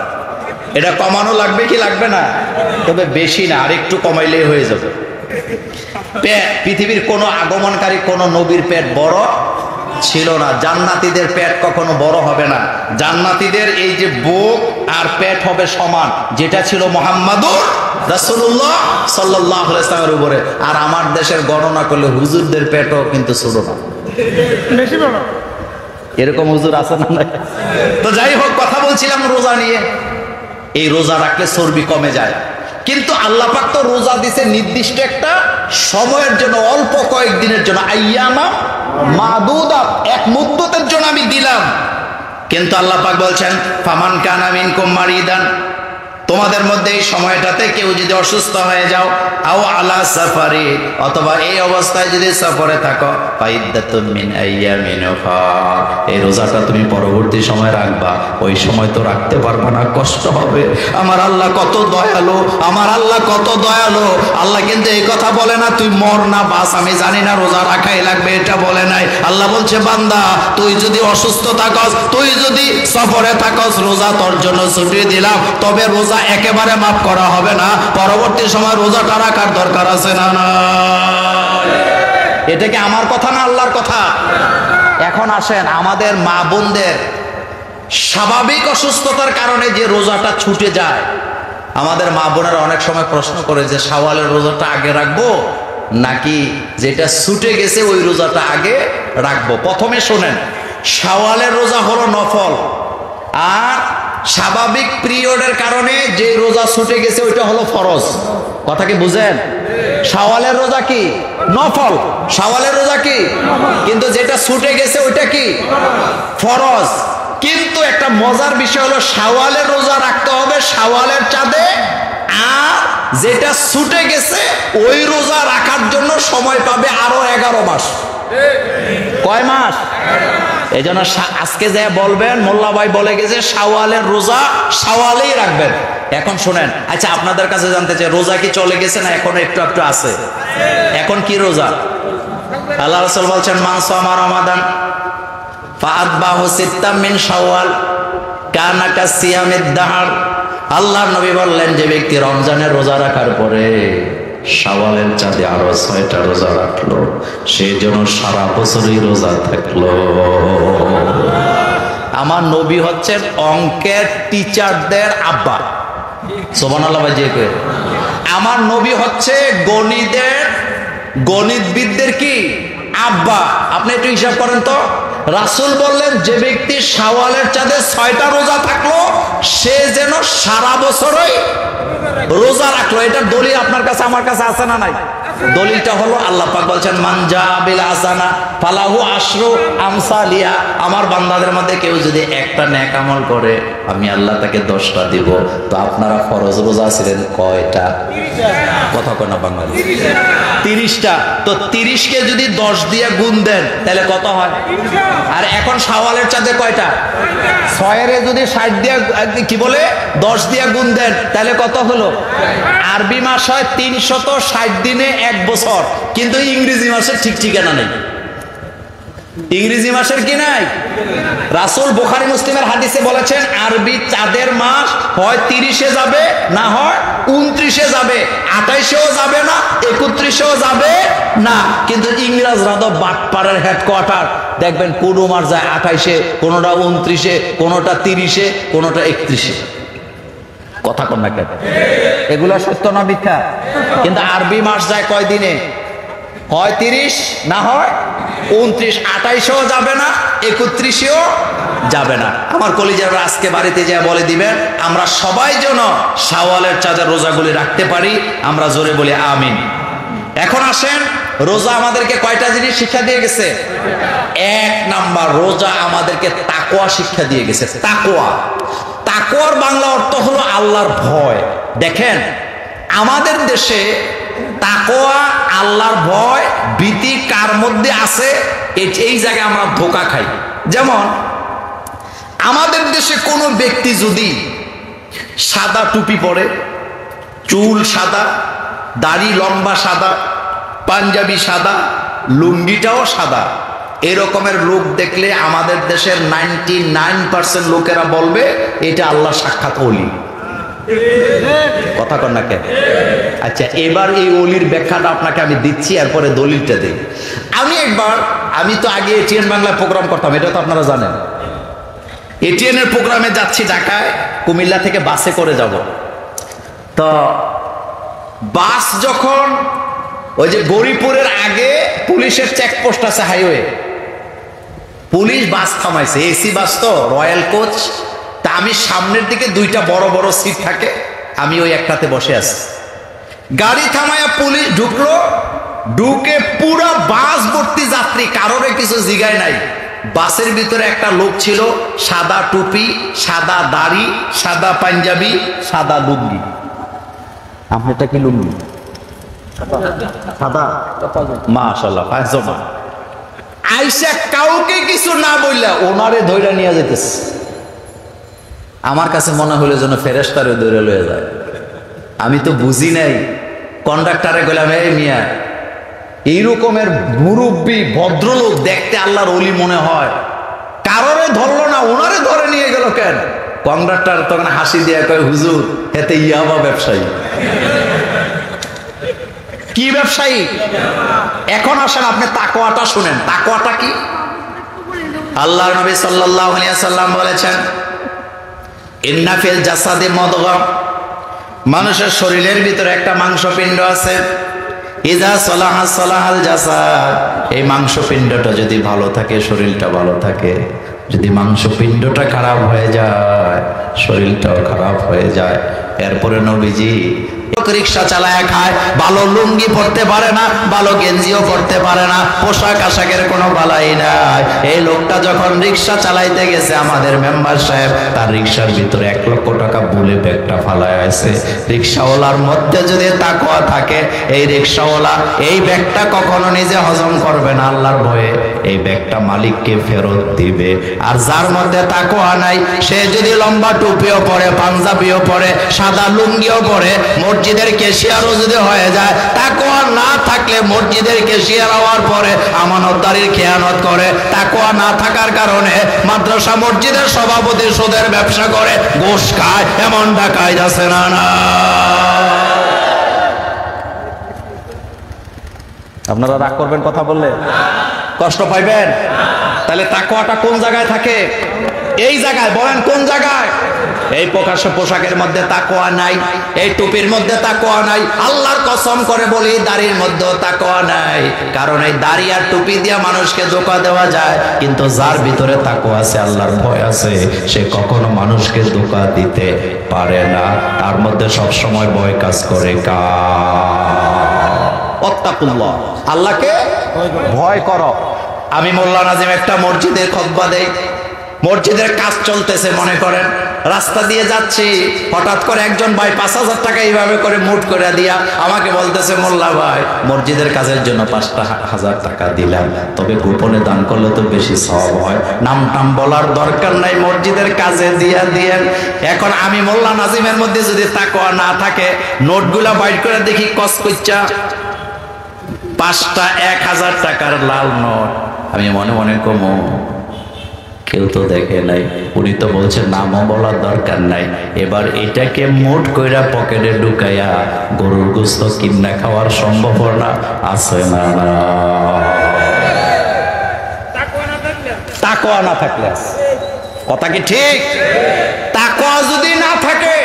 এটা কমানো লাগবে কি লাগবে না? তবে বেশি না, আর একটু কমাইলেই হয়ে যাবে। পেট, পৃথিবীর কোনো আগমনকারী কোন নবীর পেট বড় ছিল না। জান্নাতীদের পেট কখনো বড় হবে না। জান্নাতীদের এই যে বুক আর পেট হবে সমান, যেটা ছিল মুহাম্মাদুর রাসূলুল্লাহ সাল্লাল্লাহু আলাইহি ওয়াসাল্লামের উপরে। আর আমার দেশের গণনা করলে হুজুরদের পেটও কিন্তু ছোট না, বেশি বড়। এরকম হুজুর আছে না? তো যাই হোক, কথা বলছিলাম রোজা নিয়ে। এই রোজা রাখলে চর্বি কমে যায়, কিন্তু আল্লাহ পাক তো রোজা দিছে নির্দিষ্ট একটা সময়ের জন্য, অল্প কয়েকদিনের জন্য। আইয়ামা মাদুদাত, এক মুদ্দতের জন্য আমি দিলাম। কিন্তু আল্লাহ পাক বলছেন ফামান কানা মিনকুম মারিদান, তোমাদের মধ্যে এই সময়টাতে কেউ যদি অসুস্থ হয়ে যাও, আও আলা সাফারি, অথবা এই অবস্থায় যদি সফরে থাকো, ফাইদ্দাতুম মিন আইয়ামিন উখর, এই রোজাটা তুমি পরবর্তী সময় রাখবা। ওই সময় তো রাখতে পারবা না, কষ্ট হবে। আমার আল্লাহ কত দয়ালু, আমার আল্লাহ কত দয়ালু। আল্লাহ কিন্তু এই কথা বলে না তুই মর না বাস, আমি জানি না রোজা রাখাই লাগবে, এটা বলে নাই। আল্লাহ বলছে বান্দা, তুই যদি অসুস্থ থাকস, তুই যদি সফরে থাকস, রোজা তোর জন্য ছুটি দিলাম, তবে রোজা একেবারে মাফ করা হবে না। পরবর্তী সময় রোজাটা রাখার দরকার আছে না? না, এটা কি আমার কথা না আল্লাহর কথা? এখন আসেন, আমাদের মা বোনদের স্বাভাবিক অসুস্থতার কারণে যে রোজাটা ছুটে যায়, আমাদের মা বোনেরা অনেক সময় প্রশ্ন করে যে শাওয়ালের রোজাটা আগে রাখবো নাকি যেটা ছুটে গেছে ওই রোজাটা আগে রাখবো। প্রথমে শোনেন, শাওয়ালের রোজা হলো নফল, আর স্বাভাবিক পিরিয়ডের কারণে যে রোজা ছুটে গেছে ওইটা হলো ফরজ। কথা কি বুঝেন? শাওয়ালের রোজা কি নফল, শাওয়ালের রোজা কি, কিন্তু যেটা ছুটে গেছে ওইটা কি ফরজ। কিন্তু একটা মজার বিষয় হলো, শাওয়ালের রোজা রাখতে হবে শাওয়ালের চাঁদে, আর যেটা ছুটে গেছে ওই রোজা রাখার জন্য সময় পাবে আরো 11 মাস। কয় মাস? এই জন্য আজকে যা বলবেন মোল্লা ভাই বলে গেছে শাওয়ালের রোজা শাওয়ালেই রাখবেন। এখন শুনেন, আচ্ছা আপনাদের কাছে জানতে চাই, রোজা কি চলে গেছে না এখনো একটু একটু আছে? এখন কি রোজা? আল্লাহ রাসূল বলছেন মান সামা রমাদান ফাআতবাহু সিত্তাম মিন শাওয়াল কানা কাসিয়ামিদ দাহর। আল্লাহর নবী বললেন, যে ব্যক্তি রমজানের রোজা রাখার পরে শাওয়ালের চাঁদে আরো 6টা রোজা রাখলো, সে যেন সারা বছরই রোজা থাকলো। আমার নবী হচ্ছেন অঙ্কের টিচারদের আব্বা। সুবহানাল্লাহ ভাই, যে কয় আমার নবী হচ্ছে গণিতবিদদের কি আব্বা। আপনি একটু হিসাব করেন তো। রাসূল বললেন, যে ব্যক্তি শাওয়ালের চাঁদে 6টা রোজা থাকলো, সে যেন সারা বছরই রোজা রাখলো। এটার দলিল আপনার কাছে আমার কাছে আছে না নাই? দলিলটা হলো আল্লাহ পাক বলছেন, মান জা বিল হাসানা ফালাহু আশরু আমসালিহা। আমার বান্দাদের মধ্যে কেউ যদি একটা নেক আমল করে, আমি আল্লাহ তাকে 10টা দিব। তো আপনারা ফরজ রোজা ছিলেন কয়টা? কথা কয় না বাঙালি? 30টা। তো 30কে যদি 10 দিয়ে গুণ দেন তাহলে কত হয়? আর এখন শাওয়ালের চাঁদে কয়টা? 6 এর যদি 60 দিয়ে কি বলে 10 দিয়ে গুণ দেন তাহলে কত হলো? আরবি মাস হয় 360 দিনে 1 বছর, কিন্তু ইংরেজি মাসের ঠিক ঠিকানা নেই। ইংরেজি মাসের কি নাই? রাসূল বুখারী মুসলিমের হাদিসে বলেছেন, আরবি চাঁদের মাস হয় 30-এ যাবে, না হয় 29-এ যাবে, 28-এও যাবে না, 31-এও যাবে না। কিন্তু ইংরেজরা তো বাটপাড়ের হেডকোয়ার্টার, দেখবেন কোন মাস যায় 28-এ, কোনোটা 29-এ, কোনোটা 30-এ, কোনোটা 31-এ। কথা কন না কেন? এগুলো সত্য না মিথ্যা? কিন্তু আরবি মাস যায় কয় দিনে? হয় 30, না হয় 29, 28-এও যাবে না, 31-এও যাবে না। আমার কলিজারা আজকে বাড়িতে যা বলে দিবেন, আমরা সবাই যেন শাওয়ালের চাঁদের রোজাগুলি রাখতে পারি। আমরা জোরে বলি আমিন। এখন আসেন, রোজা আমাদেরকে কয়টা জিনিস শিক্ষা দিয়ে গেছে? 1 নাম্বার, রোজা আমাদেরকে তাকওয়া শিক্ষা দিয়ে গেছে। তাকওয়ার বাংলা অর্থ হলো আল্লাহর ভয়। দেখেন, আমাদের দেশে তাকওয়া, আল্লাহর ভয়, ভীতি কার মধ্যে আছে, এই জায়গায় আমরা ধোঁকা খাই। যেমন আমাদের দেশে কোনো ব্যক্তি যদি সাদা টুপি পরে, চুল সাদা, দাড়ি লম্বা সাদা, পাঞ্জাবি সাদা, লুঙ্গিটাও সাদা, এরকমের লোক দেখলে আমাদের দেশের 99% লোকেরা বলবে এটা আল্লাহ সাক্ষাৎ ওলি। কথা কন না কেন? আচ্ছা, এবার এই ওলির ব্যাখ্যাটা আপনাকে আমি দিচ্ছি, এরপরে দলিলটা দিই। আমি তো আগে এটিএন বাংলা প্রোগ্রাম করতাম, এটা তো আপনারা জানেন। এটিএন এর প্রোগ্রামে যাচ্ছি ঢাকায়, কুমিল্লা থেকে বাসে করে যাব। তো বাস যখন ওই যে গৌরীপুরের আগে পুলিশের চেকপোস্ট আছে, হাইওয়ে, পুলিশ বাস থামাইছে, এসি বাস তো, রয়্যাল কোচ। তা আমি সামনের দিকে 2টা বড় বড় সিট থাকে, আমি ওই একটাতে বসে আছি। গাড়ি থামায়া পুলিশ ঢুকলো, ঢুকে পুরো বাস ভর্তি যাত্রী, কারোরে কিছু জিগায় নাই। বাসের ভিতরে একটা লোক ছিল, সাদা টুপি, সাদা দাড়ি, সাদা পাঞ্জাবি, সাদা লুঙ্গি। আপনারটা কি লুঙ্গি? সাদা, মাশাআল্লাহ, পায়জামা। আইসা কাউকে কিছু না বললা ওনারে ধইরা নিয়ে যেতেছে। আমার কাছে মনে হলো যেন ফেরেশতারে ধরে লয়ে যায়। আমি তো বুঝি নাই। কন্ডাক্টরে গেলাম, এই মিয়া, এইরকমের মুরব্বী ভদ্রলোক দেখতে আল্লাহর ওলি মনে হয়, কারোরে ধরলো না, ওনারে ধরে নিয়ে গেল কেন? কন্ডাক্টর তখন হাসি দিয়ে কয়, হুজুর, এতে ইয়াবা ব্যবসায়ী। কি ব্যবসায়ী? এখন আসেন আপনি তাকওয়াটা শুনেন। তাকওয়াটা কি? আল্লাহর নবী সাল্লাল্লাহু আলাইহি ওয়াসাল্লাম বলেছেন, ইন্না ফিল জাসাদি মুদগা, মানুষের শরীরের ভিতরে একটা মাংসপিণ্ড আছে। ইযা সালাহা সালাহাল জাসাদ, এই মাংসপিণ্ডটা যদি ভালো থাকে শরীরটা ভালো থাকে, যদি মাংসপিণ্ডটা খারাপ হয়ে যায় শরীরটাও খারাপ হয়ে যায়। এরপরে নবীজি রিক্সা চালায় খায়, ভালো লুঙ্গি পরতে পারে না, ভালো গেঞ্জিও পরতে পারে না, পোশাক আশাকের কোনো বালাই নাই। এই লোকটা যখন রিক্সা চালাইতে গেছে, আমাদের মেম্বার সাহেব তার রিক্সার ভিতরে 1 লক্ষ টাকা বলে ব্যাগটা ফালায় আছে। রিক্সাওয়ালার মধ্যে যদি তাকওয়া থাকে, এই রিক্সাওয়ালা এই ব্যাগটা কখনো নিজে হজম করবে না, আল্লাহর ভয়ে এই ব্যাগটা মালিককে ফেরত দিবে। আর যার মধ্যে তাকওয়া নাই, সে যদি লম্বা টুপিও পরে, পাঞ্জাবিও পরে, সাদা লুঙ্গিও পরে, মসজিদ মসজিদের ক্যাশিয়ারও যদি হয়ে যায়, তাকওয়া না থাকলে মসজিদের ক্যাশিয়ার হওয়ার পরে আমানতদারির খেয়ানত করে, তাকওয়া না থাকার কারণে মাদ্রাসা মসজিদের সভাপতি সুদের ব্যবসা করে, ঘুষ খায়, এমন ডাকাই যাচ্ছে না না? আপনারা রাগ করবেন কথা বললে? কষ্ট পাইবেন? তাহলে তাকওয়াটা কোন জায়গায় থাকে? এই জায়গায়। বলেন কোন জায়গায়? এই প্রকাশ্য পোশাকের মধ্যে তাকওয়া নাই, এই টুপির মধ্যে তাকওয়া নাই, আল্লাহর কসম করে বলি দাড়ির মধ্যেও তাকওয়া নাই। কারণ এই দাড়ি আর টুপি দিয়ে মানুষকে ধোঁকা দেওয়া যায়, কিন্তু যার ভিতরে তাকওয়া আছে, আল্লাহর ভয় আছে, সে কখনো মানুষকে ধোঁকা দিতে পারে না। তার মধ্যে সবসময় ভয় কাজ করে। ওয়াত্তাকুল্লাহ, আল্লাহকে ভয় করো। আমি মোল্লা নাজিম একটা মসজিদের খুতবা দেই, মসজিদের কাজ চলতেছে, মনে করেন রাস্তা দিয়ে যাচ্ছি, হঠাৎ করে একজন ভাই 5,000 টাকা এইভাবে করে মুঠ করে দিয়া আমাকে বলতেছে, মোল্লা ভাই মসজিদের কাজের জন্য 5,000 টাকা দিলাম, তবে গোপনে দান করলে তো বেশি সওয়াব হয়, নাম টাম বলার দরকার নাই, মসজিদের কাজে দিয়া দিয়েন। এখন আমি মোল্লা নাজিমের মধ্যে যদি তাকওয়া না থাকে, নোটগুলা বাইর করে দেখি কসকইচ্চা 5টা 1,000 টাকার লাল নোট। আমি মনে মনে কমো, কেউ তো দেখে নাই, উনি তো বলছেন নামও বলার দরকার নাই, এবার এটাকে মুঠ কইরা পকেটে ঢুকাইয়া গরুর গোশত কিনা খাওয়ার সম্ভাবনা আছে না? তাকওয়া না থাকলে। কথা কি ঠিক? তাকওয়া যদি না থাকে,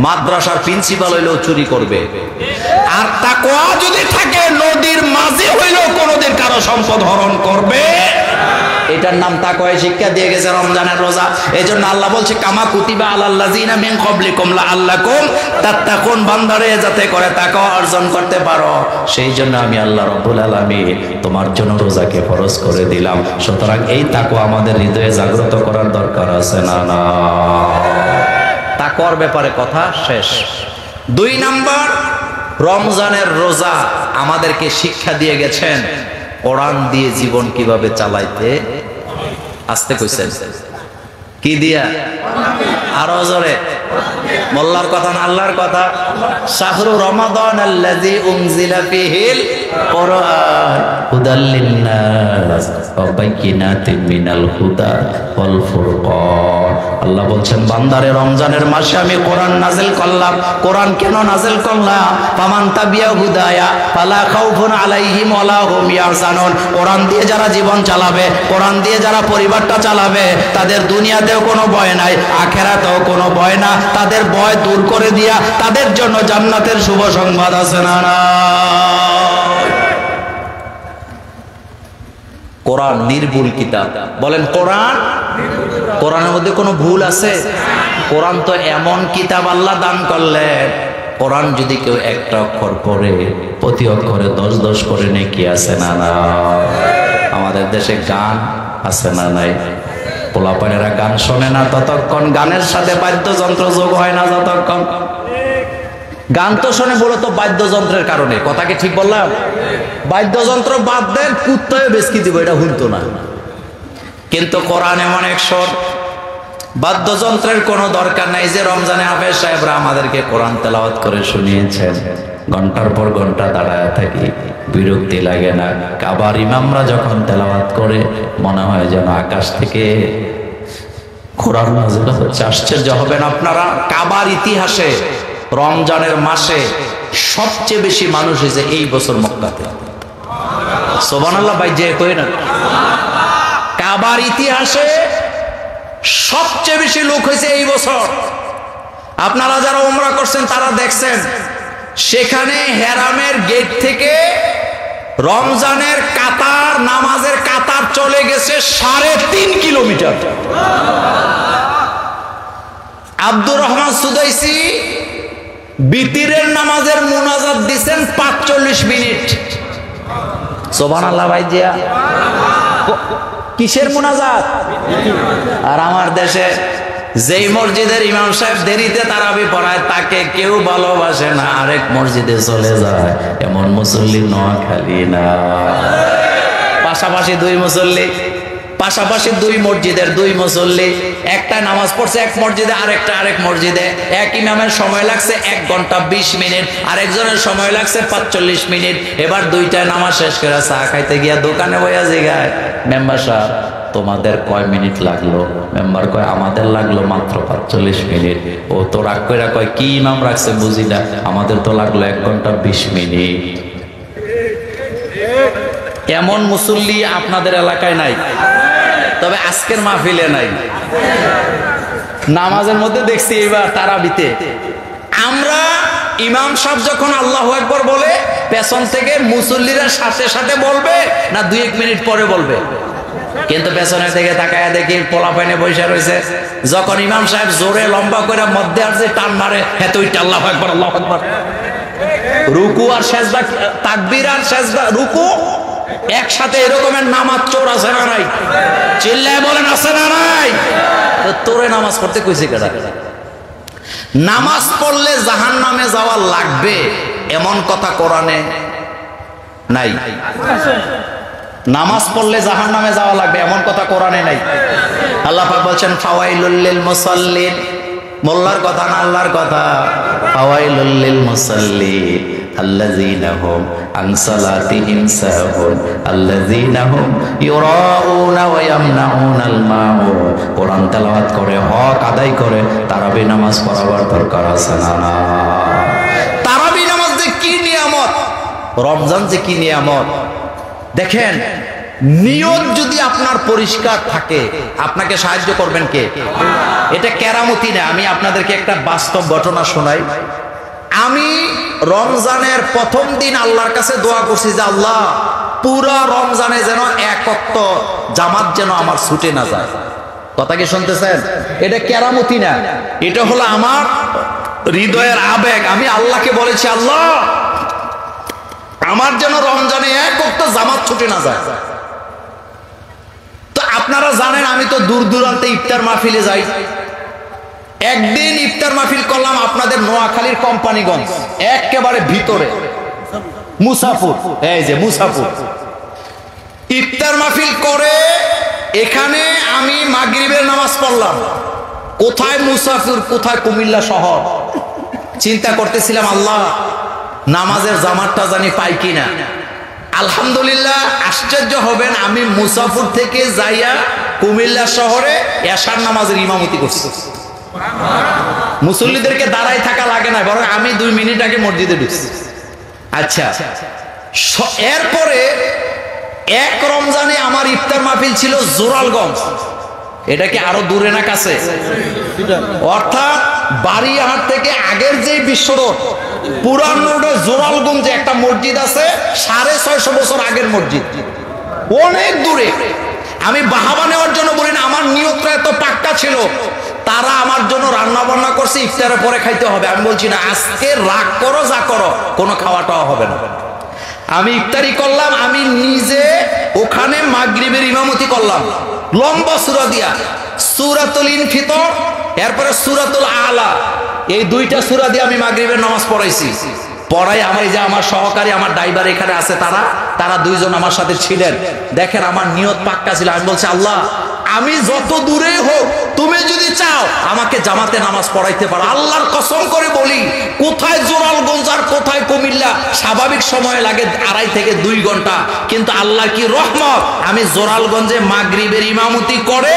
মাদ্রাসার প্রিন্সিপাল হইলেও চুরি করবে। আর তাকওয়া যদি থাকে, নদীর মাঝে হইলেও কোনোদিন কারো সম্পদ হরণ করবে। এটার নাম তাকওয়া শিক্ষা দিয়ে গেছে রমজানের রোজা। এই জন্য আল্লাহ বলছে, কামা কুতিবা আলাল্লাযিনা মিন ক্বাবলিকুম লাআল্লাকুম তাত্তাকুন, বান্দারে যাতে করে তাকওয়া অর্জন করতে পারো, সেই জন্য আমি আল্লাহ রাব্বুল আলামিন তোমার জন্য রোজাকে ফরজ করে দিলাম। সুতরাং এই তাকওয়া আমাদের হৃদয়ে জাগ্রত করার দরকার আছে না? না, তাকওয়ার ব্যাপারে কথা শেষ। 2 নাম্বার, রমজানের রোজা আমাদেরকে শিক্ষা দিয়ে গেছেন কোরআন দিয়ে জীবন কিভাবে চালাইতে। আসতে কইছেন কি দিয়া? আরো জোরে। মোল্লার কথা না, আল্লাহর কথা। শাহরু রমাদান আল্লাযী উনজিলা ফীহিল কুরআন হুদাল লিন-নাস ওয়া বাইয়িনাতিন মিনাল হুদা ওয়াল ফুরকান। আল্লাহ বলছেন, বান্দারে রমজানের মাসে আমি কোরআন নাজিল করলাম। কোরআন কেন নাজিল করলাম? ফামান তাবিয়া হুদায়া ফালা খাউফুন আলাইহিম ওয়ালা হুম ইয়াহজানুন। কোরআন দিয়ে যারা জীবন চালাবে, কোরআন দিয়ে যারা পরিবারটা চালাবে, তাদের দুনিয়াতেও কোনো ভয় নাই, আখিরাতেও কোনো ভয় না। তাদের ভয় দূর করে দিয়া তাদের জন্য জান্নাতের শুভ সংবাদ আছে না? কোরআন নির্ভুল কিতাব। বলেন কোরআন, কোরআনের মধ্যে কোনো ভুল আছে? কোরআন তো এমন কিতাব আল্লাহ দান করলেন, কোরআন যদি কেউ একটা অক্ষর পড়ে, প্রতি অক্ষরে 10 করে নেকি আছে না? না। আমাদের দেশে গান আছে না নাই? পোলাপানেরা গান শোনে না ততক্ষণ, গানের সাথে বাদ্যযন্ত্র যোগ হয় না যতক্ষণ। গান তো শোনে মূলত বাদ্যযন্ত্রের কারণে। কথা কি ঠিক বললাম? বাদ্যযন্ত্র বাদ দেন, কুত্তায় বেশকি দিব, এটা শুনতো না। কিন্তু কোরআন এমন এক স্বর, বাদ্যযন্ত্রের কোনো দরকার নাই। যে রমজানে হাফেজ সাহেবরা আমাদেরকে কোরআন তেলাওয়াত করে শুনিয়েছেন, ঘন্টার পর ঘন্টা দাঁড়ায় থাকি, বিরক্তি লাগে না। কাবার ইমামরা যখন তেলাওয়াত করে, মনে হয় যেন আকাশ থেকে কোরআন নাযিল হচ্ছে। আশ্চর্য হবেন আপনারা, কাবার ইতিহাসে রমজানের মাসে সবচেয়ে বেশি মানুষ হয়েছে এই বছর মক্কাতে। সুবহানাল্লাহ ভাই, যে কই না, কাবার ইতিহাসে সবচেয়ে বেশি লোক হয়েছে এই বছর। আপনারা যারা উমরা করছেন তারা দেখছেন, সেখানে হেরামের গেট থেকে রমজানের কাতার, নামাজের কাতার চলে গেছে 3.5 কিলোমিটার। আব্দুর রহমান সুদাইসি বিতিরের নামাজের মুনাজাত দিচ্ছেন 45 মিনিট। সুবহানাল্লাহ ভাই, জিয়া কিসের মুনাজাত? আর আমার দেশে যেই মসজিদের ইমাম সাহেব দেরিতে তারাবি পড়ায়, তাকে কেউ ভালোবাসে না, আরেক মসজিদে চলে যায়। এমন মুসল্লি নোয়াখালী না। পাশাপাশি 2 মুসল্লি পাশাপাশি দুই মসজিদের দুই মুসল্লি, একটা নামাজ পড়ছে এক মসজিদে, আরেকটা আরেক মসজিদে। এক ইমামের সময় লাগছে 1 ঘন্টা 20 মিনিট, আরেকজনের সময় লাগছে 45 মিনিট। এবার দুইটায় নামাজ শেষ করে চা খাইতে গিয়া দোকানে বইয়া জিগায়, মেম্বার সাহেব তোমাদের কয় মিনিট লাগলো? মেম্বার কয় আমাদের লাগলো মাত্র 45 মিনিট। ও তো রাগ করে কয় কি ইমাম রাখছে বুঝি না, আমাদের তো লাগলো 1 ঘন্টা 20 মিনিট। এমন মুসল্লি আপনাদের এলাকায় নাই, তবে আজকের মাহফিলে নাই। নামাজের মধ্যে দেখছি এবার তারাবিতে আমরা ইমাম সাহেব যখন আল্লাহু আকবার বলে পেছন থেকে মুসল্লিরা সাথে সাথে বলবে না 2-1 মিনিট পরে বলবে, কিন্তু পেছনের থেকে তাকায় দেখি পোলাপাইনে বসে রয়েছে। যখন ইমাম সাহেব জোরে লম্বা করে মধ্যে আর যে টান মারে, হ্যাঁ তো ওইটা আল্লাহু আকবার আল্লাহু আকবার। রুকু আর সেজদা, তাকবীর আর সেজদা রুকু একসাথে, এরকমের নামাজ চোর আছে না নাই? চিল্লায় বলেন আছে না নাই? তোরে নামাজ পড়তে কইছে কেডা? নামাজ পড়লে জাহান্নামে যাওয়া লাগবে এমন কথা কোরআনে নাই। নামাজ পড়লে জাহান্নামে যাওয়া লাগবে এমন কথা কোরআনে নাই। আল্লাহ পাক বলছেন ফাওয়াইলুল লিল মুসাল্লিন, মোল্লার কথা না আল্লাহর কথা। ফাওয়াইলুল লিল মুসাল্লিন আল্লাযীনা হুম আন সালাতিহিম সাহুন আল্লাযীনা হুম ইউরাউনা ওয়া ইয়ামনাউনাল মাউন। কোরআন তেলাওয়াত করে, হক আদায় করে তারাবি নামাজ পড়াবার দরকার আছে না? তারাবি নামাজ যে কি নিয়ামত, রমজান যে কি নিয়ামত। দেখেন, নিয়ত যদি আপনার পরিষ্কার থাকে আপনাকে সাহায্য করবেন কে? এটা কেরামতি না। আমি আপনাদেরকে একটা বাস্তব ঘটনা শোনাই। আমি রমজানের প্রথম দিন আল্লাহর কাছে দোয়া করছি যে আল্লাহ পুরা রমজানে যেন এক ওয়াক্ত জামাত যেন আমার ছুটে না যায়। কথা কি শুনতেছেন? এটা কেরামতি না, এটা হলো আমার হৃদয়ের আবেগ। আমি আল্লাহকে বলেছি আল্লাহ আমার যেন রমজানে এক ওয়াক্ত জামাত ছুটে না যায়। তো আপনারা জানেন আমি তো দূর দূরান্তে ইফতার মাহফিলে যাই। একদিন ইফতার মাহফিল করলাম আপনাদের নোয়াখালীর কোম্পানিগঞ্জ, একেবারে ভিতরে মুসাফুর, এই যে মুসাফুর। ইফতার মাহফিল করে এখানে আমি মাগরিবের নামাজ পড়লাম। কোথায় মুসাফির, কোথায় কুমিল্লা শহর। চিন্তা করতেছিলাম আল্লাহ নামাজের জামাতটা জানি পাই কিনা। আলহামদুলিল্লাহ, আশ্চর্য হবেন, আমি মুসাফির থেকে যাইয়া কুমিল্লা শহরে এশার নামাজের ইমামতি করছি। মুসল্লিদেরকে দাঁড়াই থাকা লাগে না, বরং আমি 2 মিনিট আগে মসজিদে ঢুকছি। আচ্ছা, এরপরে এক রমজানে আমার ইফতার মাহফিল ছিল জোরালগঞ্জ। এটা কি আরো দূরে না কাছে? অর্থাৎ বাড়িহাট থেকে আগের যে বিশ্ব রোড, পুরান রোডে জোরালগঞ্জে একটা মসজিদ আছে, 650 বছর আগের মসজিদ, অনেক দূরে। আমি বাহাবা নেওয়ার জন্য বলি না, আমার নিয়তটা এত পাক্কা ছিল। তারা আমার জন্য রান্না বান্না করছে, ইফতারের পরে খাইতে হবে। আমি বলছি না, আজকে রাগ করো যা করো, কোনো খাওয়া টাওয়া হবে না। আমি ইফতারি করলাম, আমি নিজে ওখানে মাগরিবের ইমামতি করলাম, লম্বা সূরা দিয়া, সূরাতুল ইনফিতর, এরপরে সূরাতুল আলা, এই 2টা সূরা দিয়ে আমি মাগরিবের নামাজ পড়াইছি। পড়াই আমার যে আমার সহকারী, আমার ড্রাইভার এখানে আছে, তারা 2 জন আমার সাথে ছিলেন। দেখেন আমার নিয়ত পাক্কা ছিল। আমি বলছি আল্লাহ আমি যত দূরে হোক, তুমি যদি চাও আমাকে জামাতে নামাজ পড়াইতে পারো। আল্লাহর কসম করে বলি, কোথায় জোরালগঞ্জ আর কোথায় কুমিল্লা, স্বাভাবিক সময় লাগে 2.5 থেকে 2 ঘন্টা, কিন্তু আল্লাহ কি রহমত, আমি জোরালগঞ্জে মাগরিবের ইমামতি করে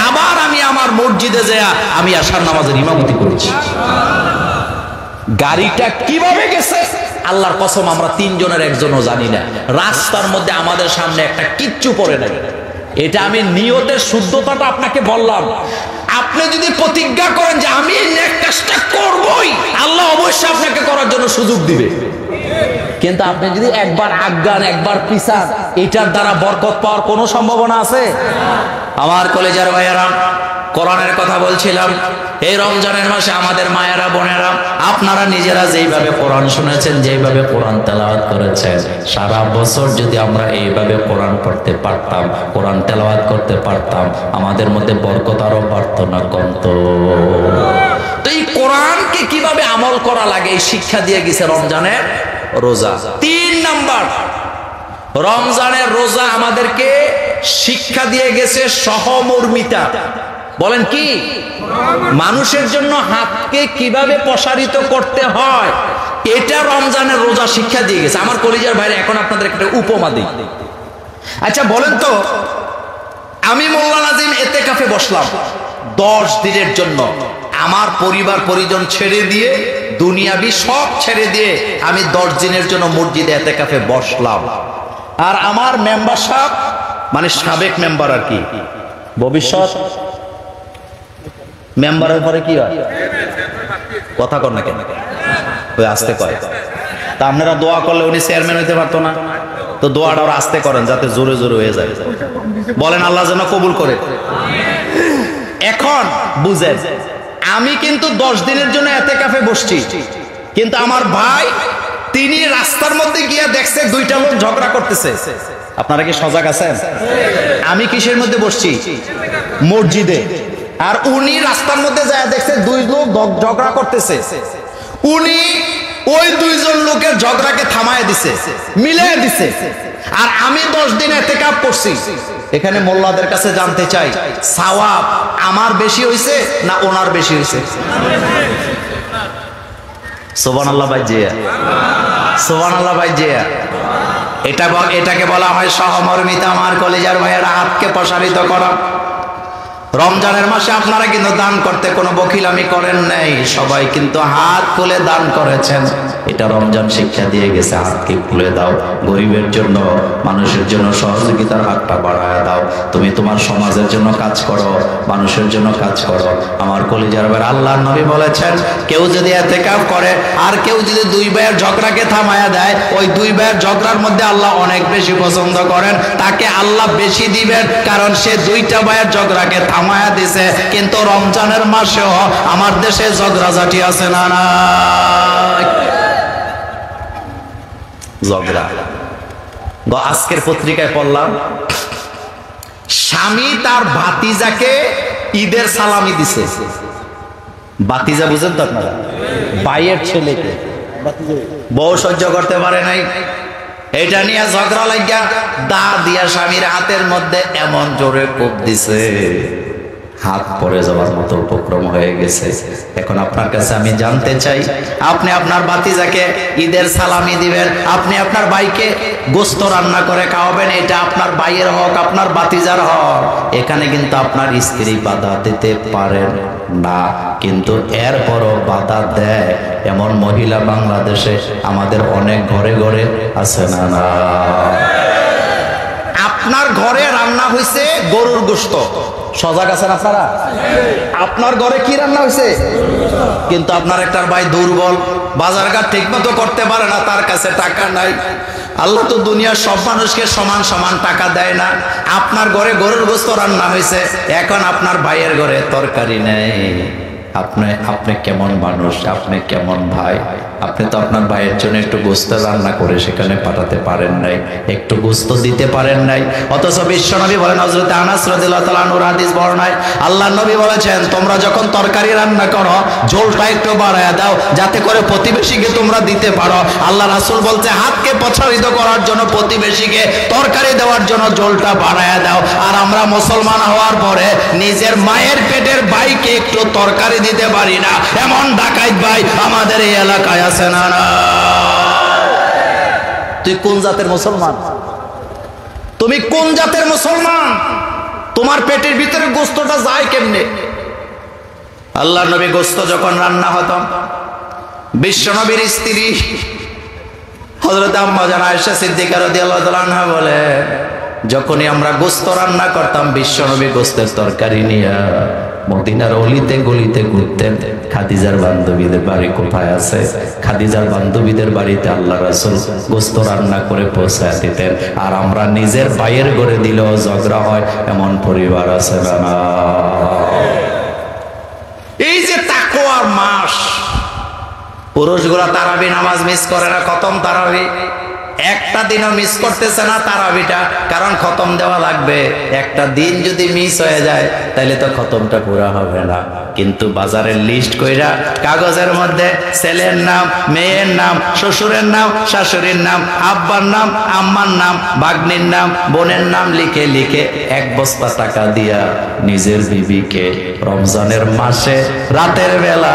আবার আমি আমার মসজিদে যায়া আমি আশার নামাজের ইমামতি করেছি। গাড়িটা কিভাবে গেছে আল্লাহর কসম আমরা 3 জনের একজনও জানি না। রাস্তার মধ্যে আমাদের সামনে একটা কিচ্ছু পড়ে নাই। এটা আমি নিয়তের শুদ্ধতাটা আপনাকে বললাম। আপনি যদি প্রতিজ্ঞা করেন যে আমি এই নেক কাজটা করবই, আল্লাহ অবশ্যই আপনাকে করার জন্য সুযোগ দিবে। কিন্তু আপনি যদি একবার আজ্ঞান একবার পিছান, এটার দ্বারা বরকত পাওয়ার কোনো সম্ভাবনা আছে? আমার কলেজের ভাইয়েরা, কোরআনের কথা বলছিলাম। এই রমজানের মাসে আমাদের মায়েরা বোনেরা, আপনারা নিজেরা যেইভাবে কোরআন শুনেছেন, যেইভাবে কোরআন তেলাওয়াত করেছেন, সারা বছর যদি আমরা এইভাবে কোরআন পড়তে পারতাম, কোরআন তেলাওয়াত করতে পারতাম, আমাদের মধ্যে বরকত আরো বাড়তো না কমতো? তো এই কোরআনকে কিভাবে আমল করা লাগে এই শিক্ষা দিয়ে গেছে রমজানের রোজা। 3 নাম্বার, রমজানের রোজা আমাদেরকে শিক্ষা দিয়ে গেছে সহমর্মিতা। বলেন কি? মানুষের জন্য হাতকে কিভাবে প্রসারিত করতে হয় এটা রমজানের রোজা শিক্ষা দিয়ে গেছে। আমার কলিজার ভাইরা, এখন আপনাদের একটা উপমা দিই। আচ্ছা বলেন তো, আমি মোল্লা নাজিম এতেকাফে বসলাম 10 দিনের জন্য। আমার পরিবার পরিজন ছেড়ে দিয়ে, দুনিয়াবি সব ছেড়ে দিয়ে আমি 10 দিনের জন্য মসজিদে এতেকাফে বসলাম। আর আমার মেম্বার সাহেব, মানে সাবেক মেম্বার আর কি, ভবিষ্যৎ মেম্বারের পরে কি হয়? কথা কর না কেন? ওই আসতে কয়। তা আপনারা দোয়া করলে উনি চেয়ারম্যান হইতে পারতো না? তো দোয়াটা ওরা আসতে করেন যাতে জোরে জোরে হয়ে যায়। বলেন আল্লাহ যেন কবুল করে। এখন বুঝেন, আমি কিন্তু 10 দিনের জন্য এতেকাফে বসছি, কিন্তু আমার ভাই তিনি রাস্তার মধ্যে গিয়ে দেখছে 2টা লোক ঝগড়া করতেছে। আপনারা কি সজাগ আছেন? আমি কিসের মধ্যে বসছি? মসজিদে। আর উনি রাস্তার মধ্যে যায় দেখছে 2 লোক ঝগড়া করতেছে। উনি ওই 2 জন লোকের ঝগড়াকে থামায় দিছে, মিলিয়ে দিছে। আর আমি 10 দিন এতেকাফ করছি। এখানে মোল্লাদের কাছে জানতে চাই, সওয়াব আমার বেশি হইছে না ওনার বেশি হইছে? সুবহানাল্লাহ ভাই জিয়া, সুবহানাল্লাহ ভাই জিয়া। এটাকে বলা হয় সহমর্মিতা। আমার কলিজার ভাইয়েরা, হাতকে প্রসারিত করা। রমজানের মাসে আপনারা কিন্তু দান করতে কোনো বখিলামি করেন নাই, সবাই কিন্তু হাত খুলে দান করেছেন। এটা রমজান শিক্ষা দিয়ে গেছে, হাতকে খুলে দাও। গরিবের জন্য, মানুষের জন্য সহযোগিতার হাতটা বাড়ায় দাও। তুমি তোমার সমাজের জন্য কাজ করো, মানুষের জন্য কাজ করো। আমার কলিজার ভাই, আল্লাহর নবী বলেছেন, কেউ যদি ইতিকাফ করে আর কেউ যদি 2 ভাইয়ের ঝগড়াকে থামায়া দেয়, ওই 2 ভাইয়ের ঝগড়ার মধ্যে আল্লাহ অনেক বেশি পছন্দ করেন, তাকে আল্লাহ বেশি দিবেন, কারণ সে 2টা ভাইয়ের ঝগড়াকে মায়া দিছে। কিন্তু রমজানের মাসেও আমার দেশে ঝগড়াঝাটি আছে না? না, ঝগড়া। আজকের পত্রিকায় পড়লাম, স্বামী তার ভাতিজাকে ঈদের সালামি দিছে। ভাতিজা বুঝেন তো আপনারা? ভাইয়ের ছেলেকে। বউ সহ্য করতে পারে নাই, এটা নিয়ে ঝগড়া লাগিয়া দা দিয়া স্বামীর হাতের মধ্যে এমন জোরে কোপ দিছে, হাত পড়ে যাওয়ার মতো উপক্রম হয়ে গেছে। এখন আপনার কাছে আমি জানতে চাই, আপনি আপনার ভাতিজাকে ঈদের সালামি দিবেন, আপনি আপনার ভাইকে গোস্ত রান্না করে খাওয়াবেন, এটা আপনার ভাইয়ের হক, আপনার ভাতিজার হক। এখানে কিন্তু আপনার স্ত্রী বাধা দিতে পারেন না, কিন্তু এরপরও বাধা দেয় এমন মহিলা বাংলাদেশে আমাদের অনেক ঘরে ঘরে আছে না? না, আপনার ঘরে রান্না হয়েছে গরুর গোস্ত, সজাগ আছেন আপনারা? আপনার ঘরে কি রান্না হয়েছে? কিন্তু আপনার একটা ভাই দুর্বল, বাজারঘাট ঠিক মতো করতে পারে না, তার কাছে টাকা নাই। আল্লাহ তো দুনিয়ার সব মানুষকে সমান সমান টাকা দেয় না। আপনার ঘরে গরুর গোস্ত রান্না হয়েছে, এখন আপনার ভাইয়ের ঘরে তরকারি নেই। আপনি কেমন মানুষ, আপনি কেমন ভাই? আপনি তো আপনার ভাইয়ের জন্য একটু গোস্ত রান্না করে সেখানে পাঠাতে পারেন নাই, একটু গোস্ত দিতে পারেন নাই। অথচ বিশ্বনবী বলেন, হযরত আনাস রাদিয়াল্লাহু তাআলা আনহুর হাদিস বর্ণনায় আল্লাহর নবী বলেছেন, তোমরা যখন তরকারি রান্না করো ঝোলটা একটু বাড়ায়া দাও, যাতে করে প্রতিবেশীকে তোমরা দিতে পারো। আল্লাহ রাসূল বলছে, হাতকে প্রসারিত করার জন্য, প্রতিবেশীকে তরকারি দেওয়ার জন্য ঝোলটা বাড়ায়া দাও। আর আমরা মুসলমান হওয়ার পরে নিজের মায়ের পেটের ভাইকে একটু তরকারি দিতে পারি না, এমন ডাকাইত ভাই আমাদের এই এলাকায় আছে না? না, তুই কোন জাতের মুসলমান? তুমি কোন জাতের মুসলমান? তোমার পেটের ভিতরে গোস্তটা যায় কেমনে? আল্লাহর নবী গোস্ত যখন রান্না হতো, বিশ্ব নবীর স্ত্রী হযরত আম্মা জান আয়েশা সিদ্দিকা রাদিয়াল্লাহু তাআলা আনহা বলে, যখনই আমরা গোস্ত রান্না করতাম, বিশ্ব নবী গোস্তের তরকারি নিয়ে মদিনার অলিতে গলিতে ঘুরতেন। খাদিজার বান্ধবীদের বাড়ি কোথায় আছে, খাদিজার বান্ধবীদের বাড়িতে আল্লাহ রাসূল গোস্ত রান্না করে পৌঁছায় দিতেন। আর আমরা নিজের ভাইয়ের ঘরে দিলেও ঝগড়া হয়, এমন পরিবার আছে না? এই যে তাকওয়ার মাস, পুরুষগুলা তারাবি নামাজ মিস করে না, খতম তারাবি একটা দিনও মিস করতেছে না তারাবিটা, কারণ খতম দেওয়া লাগবে। একটা দিন যদি মিস হয়ে যায় তাহলে তো খতমটা পুরা হবে না। কিন্তু বাজারের লিস্ট কইরা কাগজের মধ্যে ছেলের নাম, মেয়ের নাম, শ্বশুরের নাম, শাশুড়ির নাম, আব্বার নাম, আম্মার নাম, ভাগ্নির নাম, বোনের নাম লিখে লিখে 1 বস্তা টাকা দিয়া নিজের বিবিকে রমজানের মাসে রাতের বেলা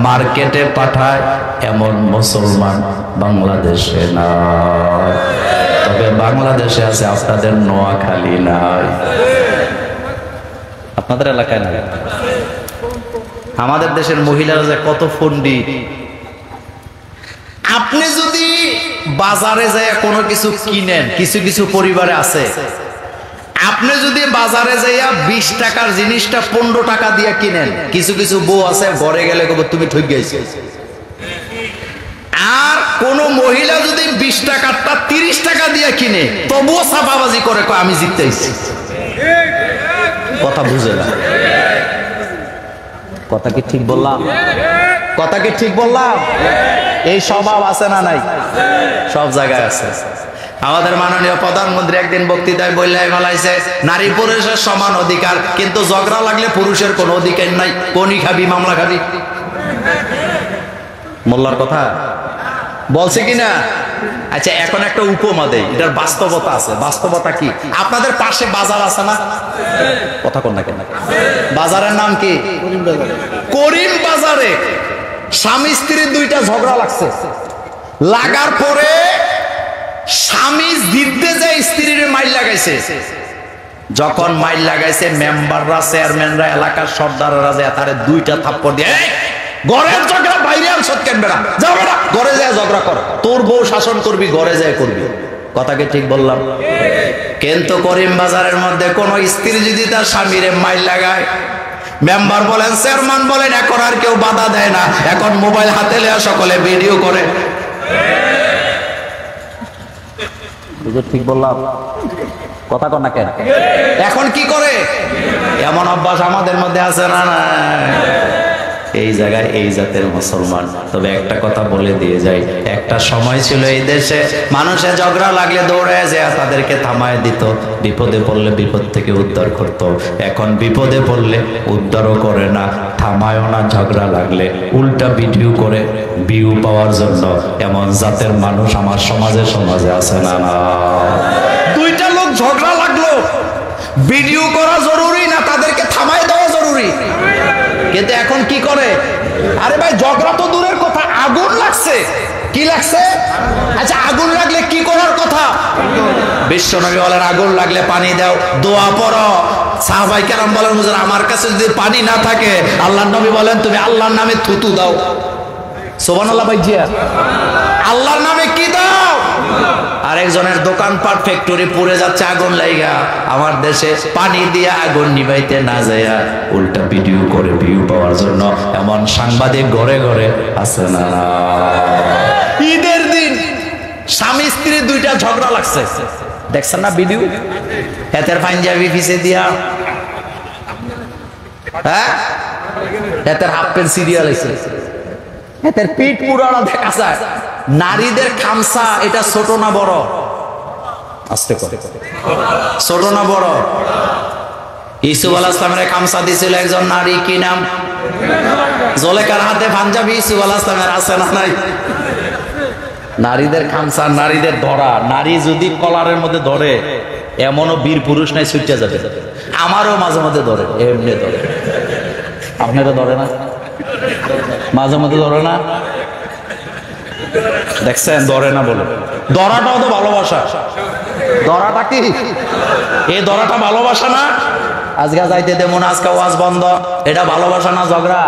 মার্কেটে পাঠায়, এমন মুসলমান বাংলাদেশে না। তবে বাংলাদেশে আছে, আপনাদের নোয়াখালী নাই, আপনাদের এলাকায় নাই। আমাদের দেশের মহিলারা যে কত ফন্ডি। আপনি যদি বাজারে যায় কোনো কিছু কিনেন, কিছু কিছু পরিবারে আছে, আপনি যদি বাজারে যাইয়া 20 টাকার জিনিসটা 15 টাকা দিয়ে কিনেন, কিছু কিছু বউ আছে ঘরে গেলে তুমি ঠক গেছো। আর কোন মহিলা যদি 20 টাকারটা 30 টাকা দিয়ে কিনে, তবুও ছাপাবাজি করে আমি জিততেছি। কথা বুঝে না? কথা কি ঠিক বললাম? কথা কি ঠিক বললাম? এই স্বভাব আছে না নাই? সব জায়গায় আছে। আমাদের মাননীয় প্রধানমন্ত্রী একদিন বক্তৃতায় বললাই বলাইছে, নারী পুরুষের সমান অধিকার, কিন্তু ঝগড়া লাগলে পুরুষের কোনো অধিকার নাই। কোনই খাবি, মামলা খাবি। মোল্লার কথা বলছে কিনা? আচ্ছা, এখন একটা উপমা দেই, এটার বাস্তবতা আছে। বাস্তবতা কি? আপনাদের পাশে বাজার আছে না? কথা কোন না কেন? বাজারের নাম কি? করিম বাজারে স্বামী স্ত্রীর 2টা ঝগড়া লাগছে। লাগার পরে স্বামী জিততে যায় স্ত্রীর মাইল লাগাইছে। যখন মাইল লাগাইছে, মেম্বাররা, চেয়ারম্যানরা, এলাকার সর্দাররা যায় তারে 2টা থাপ্পড় দিয়ে, ঘরের ঝগড়া বাইরে আনছত কেন বেড়া, যাও বেড়া ঘরে যায় ঝগড়া কর, তোর বউ শাসন করবি, ঘরে যায় করবি। কথাকে ঠিক বললাম? কিন্তু করিম বাজারের মধ্যে কোন স্ত্রী যদি তার স্বামীরে মাইল লাগায়, মেম্বার বলেন, চেয়ারম্যান বলেন, এখন আর কেউ বাধা দেয় না, এখন মোবাইল হাতে নেওয়া সকলে ভিডিও করে। ঠিক বললাম? কথা কন না কেন? এখন কি করে? এমন অভ্যাস আমাদের মধ্যে আছে না? না, এই জায়গায় এই জাতের মুসলমান। তবে একটা কথা বলে দিয়ে যাই, একটা সময় ছিল এই দেশে মানুষের ঝগড়া লাগলে দৌড়ে যায় তাদেরকে থামায় দিত, বিপদে পড়লে বিপদ থেকে উদ্ধার করত। এখন বিপদে পড়লে উদ্ধারও করে না, থামায়ও না, ঝগড়া লাগলে উল্টা ভিডিও করে ভিউ পাওয়ার জন্য। এমন জাতের মানুষ আমার সমাজে সমাজে আছে না? না, 2টা লোক ঝগড়া লাগলো, ভিডিও করা জরুরি না, তাদেরকে থামায় দেওয়া জরুরি। কিন্তু এখন কি করে? আরে ভাই, ঝগড়া তো দূরের কথা, আগুন লাগছে। কি লাগছে? আচ্ছা, আগুন লাগলে কি করার কথা? বিশ্বনবী বলেন, আগুন লাগলে পানি দাও, দোয়া পড়ো। সাহাবায়ে কেরাম বলেন, হুজুর আমার কাছে যদি পানি না থাকে, আল্লাহর নবী বলেন তুমি আল্লাহর নামে থুতু দাও। সুবহানাল্লাহ ভাইজিয়া, আল্লাহর নামে কি দাও? আরেকজনের দোকানপাট ফ্যাক্টরি পুড়ে যাচ্ছে, আগুন লাইগা। আমার দেশে পানি দিয়ে আগুন নিভাইতে না যায় উল্টা ভিডিও করে ভিউ পাওয়ার জন্য এমন সাংবাদিক ঘরে ঘরে আছে না? ঈদের দিন স্বামী স্ত্রী 2টা ঝগড়া লাগছে, দেখছেন না ভিডিও? এতের পাঞ্জাবি পিছে দিয়া, হ্যাঁ, এতের হাফ প্যান্ট সিরিয়াল আছে, এতের পিঠ পুরানো দেখা যায়। নারীদের খামসা এটা ছোট না বড়? আস্তে করে, ছোট না বড়? ইউসুফ আলাইহিস সালামের খামসা দিছিল একজন নারী, কি নাম? জুলেখার হাতে পাঞ্জাবি ইউসুফ আলাইহিস সালামের আছে না নাই? নারীদের খামসা, নারীদের ধরা। নারী যদি কলারের মধ্যে ধরে, এমনও বীর পুরুষ নাই ছুটে যাবে। আমারও মাঝে মাঝে ধরে, এমনি ধরে। আপনারা ধরে না? মাঝে মাঝে ধরে না? দেখছেন, ধরে না বলে। ধরাটাও তো ভালোবাসা। ধরাটা কি? এই ধরাটা ভালোবাসা না? আজকে যাইতে দেবো না, আজকে ওয়াজ বন্ধ, এটা ভালোবাসা না ঝগড়া?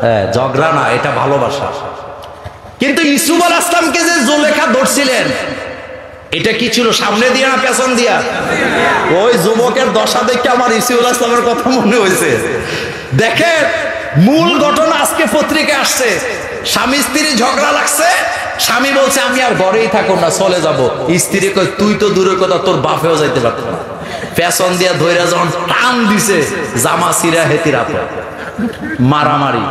হ্যাঁ, ঝগড়া না, এটা ভালোবাসা। কিন্তু ইউসুফ আলাইহিস সালামকে যে জুলেখা ধরছিলেন, এটা কি ছিল, সামনে দিয়া না পেছন দিয়া? ওই যুবকের দশা দেখে আমার ইউসুফ আলাইহিস সালামের কথা মনে হয়েছে। দেখেন, মূল ঘটনা আজকে পত্রিকায় আসছে। স্বামী স্ত্রী ঝগড়া লাগছে, স্বামী বলছে আমি আর ঘরেই থাকো না, চলে যাব। স্ত্রী কয় তুই তো দূরের কথা, তোর বাপেও যাইতে পারত না। পেছন দিয়া ধইরা যখন টান দিছে, জামা সিরা হেতিরা মারামারি।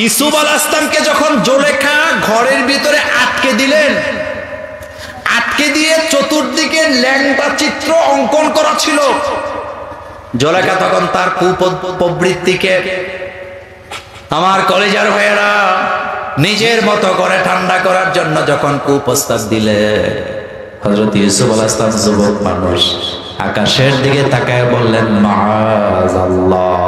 ইউসুফ আলাইহিস সালামকে যখন জুলেখা ঘরের ভিতরে আটকে দিলেন, আটকে দিয়ে চতুর্দিকে ল্যাংটা চিত্র অঙ্কন করা ছিল। জুলেখা তখন তার কুপ্রবৃত্তিকে আমার কলেজার ভাইয়েরা, নিজের মতো করে ঠান্ডা করার জন্য যখন কুপ্রস্তাব দিলে, হযরত ইউসুফ আলাইহিস সালাম যুবক মানুষ আকাশের দিকে তাকায় বললেন, মাআযাল্লাহ,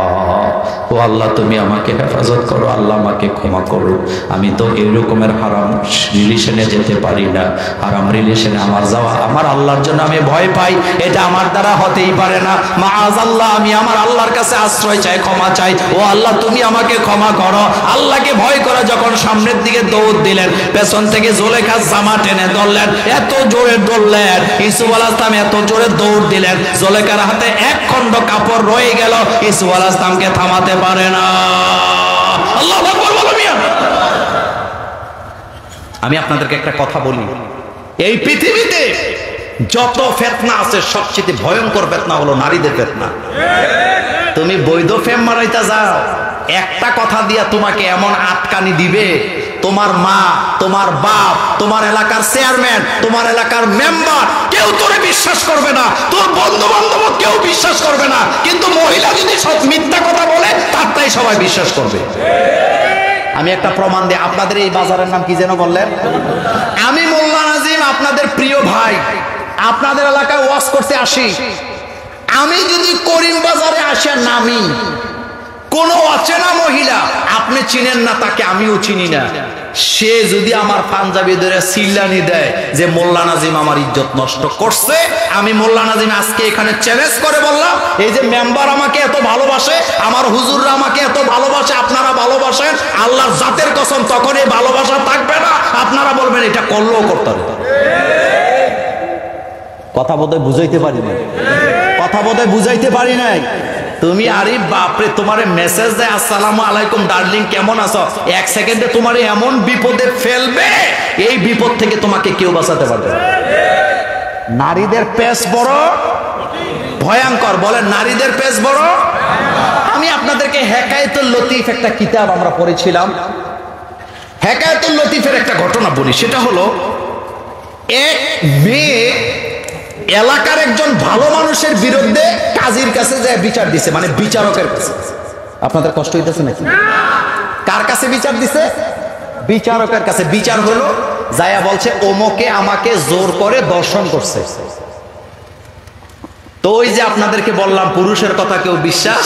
ও আল্লাহ তুমি আমাকে হেফাজত করো, আল্লাহ আমাকে ক্ষমা করো, আমি তো এই রকমের হারাম রিলেশনে যেতে পারি না, হারাম রিলেশনে আমার যাওয়া আমার আল্লাহর জন্য আমি ভয় পাই, এটা আমার দ্বারা হতেই পারে না, মাআযাল্লাহ, আমি আমার আল্লাহর কাছে আশ্রয় চাই, ক্ষমা চাই, ও আল্লাহ তুমি আমাকে ক্ষমা করো। আল্লাহকে ভয় করে যখন সামনের দিকে দৌড় দিলেন, পেছন থেকে জুলেখা জামা টেনে ধরলেন, এত জোরে দৌড়লেন, ইউসুফ আলাইহিস সালাম এত জোরে দৌড় দিলেন, জুলেখার হাতে এক খণ্ড কাপড় রয়ে গেল, ইউসুফ আলাইহিস সালামকে থামাতে পারে না। আল্লাহু আকবার বলো মিয়া। আমি আপনাদেরকে একটা কথা বলি, এই পৃথিবীতে যত ফিতনা আছে সবচেয়ে ভয়ঙ্কর ফিতনা হলো নারীদের ফিতনা। তুমি বৈধ প্রেম মারাইতে যাও, একটা কথা দিয়া তোমাকে এমন আটকানি দিবে, তোমার মা, তোমার বাপ, তোমার এলাকার চেয়ারম্যান, তোমার এলাকার মেম্বার কেউ তোরে বিশ্বাস করবে না, তোর বন্ধু বান্ধব কেউ বিশ্বাস করবে না, কিন্তু মহিলা যদি সব মিথ্যা কথা বলে তারটাই সবাই বিশ্বাস করবে। আমি একটা প্রমাণ দিই, আপনাদের এই বাজারের নাম কি যেন বললেন? আমি মোল্লা নাজিম, আপনাদের প্রিয় ভাই, আপনাদের এলাকায় ওয়াজ করতে আসি। আমি যদি করিম বাজারে আসে নামি, কোন অচেনা মহিলা, আপনি চিনেন না তাকে, আমিও চিনি না, সে যদি আমার পাঞ্জাবি ধরে চিল্লানি দেয় যে মোল্লা নাজিম আমার ইজ্জত নষ্ট করছে, আমি মোল্লা নাজিম আজকে এখানে চ্যালেঞ্জ করে বললাম, এই যে মেম্বার আমাকে এত ভালোবাসে, আমার হুজুররা আমাকে এত ভালোবাসে, আপনারা ভালোবাসেন, আল্লাহর জাতের কসম তখন এই ভালোবাসা থাকবে না, আপনারা বলবেন এটা করলেও করতে হবে। কথা বোধহয় বুঝাইতে পারি নাই, কথা বোধহয় বুঝাইতে পারি নাই। তুমি আরে বাপরে, তোমারে মেসেজ দেয় আসসালামু আলাইকুম ডার্লিং কেমন আছো, এক সেকেন্ডে তোমারে এমন বিপদে ফেলবে, এই বিপদ থেকে তোমাকে কেউ বাঁচাতে পারবে না। নারীদের পেশ বড় ভয়ঙ্কর, বলেন নারীদের পেশ বড়। আমি আপনাদেরকে হেকায়েতুল লতিফ একটা কিতাব আমরা পড়েছিলাম, হেকায়েতুল লতিফের একটা ঘটনা বলি। সেটা হলো, এক মেয়ে এলাকার একজন ভালো মানুষের বিরুদ্ধে কাজীর কাছে যায় বিচার দিছে, মানে বিচারকের কাছে। আপনাদের কষ্ট হইতেছে নাকি? কার কাছে বিচার দিছে? বিচারকের কাছে। বিচার হলো, যায়া বলছে ওমকে আমাকে জোর করে দর্শন করছে। তো ওই যে আপনাদেরকে বললাম পুরুষের কথা কেউ বিশ্বাস,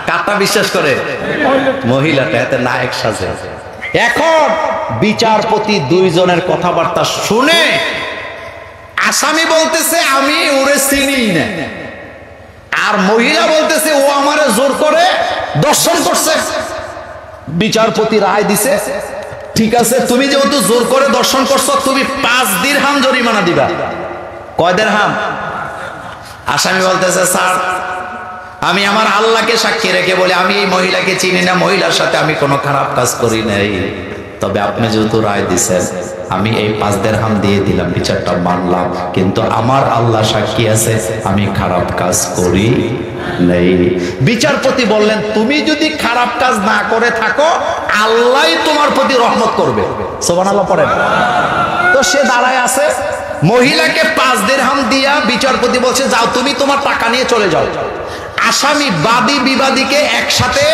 কারটা বিশ্বাস করে? মহিলাটা, এতে নায়ক সাজে। এখন বিচারপতি দুইজনের কথাবার্তা শুনে আসামি বলতেছে আমি ওরে চিনি না, আর মহিলা বলতেছে ও আমারে জোর করে দর্শন করছে। বিচারপতি রায় দিছে, ঠিক আছে তুমি যেহেতু জোর করে দর্শন করছো, তুমি 5 দিরহাম জরিমানা দিবা। কয় দিরহাম? আসামি বলতেছে স্যার আমি আমার আল্লাহকে সাক্ষী রেখে বলি আমি এই মহিলাকে চিনি না, মহিলার সাথে আমি কোনো খারাপ কাজ করি নাই, তবে আপনি যেহেতু রায় দিচ্ছেন আমি এই 5 দিরহাম দিয়ে দিলাম, বিচারটা মানলাম, কিন্তু আমার আল্লাহ সাক্ষী আছে আমি খারাপ কাজ করি নাই। বিচারপতি বললেন তুমি যদি খারাপ কাজ না করে থাকো আল্লাহই তোমার প্রতি রহমত করবে। সুবহানাল্লাহ পড়েন। তো সে দাঁড়ায় আছে, মহিলাকে 5 দিরহাম দিয়া বিচারপতি বলছে যাও তুমি তোমার টাকা নিয়ে চলে যাও। আসামি বাদী বিবাদীকে একসাথে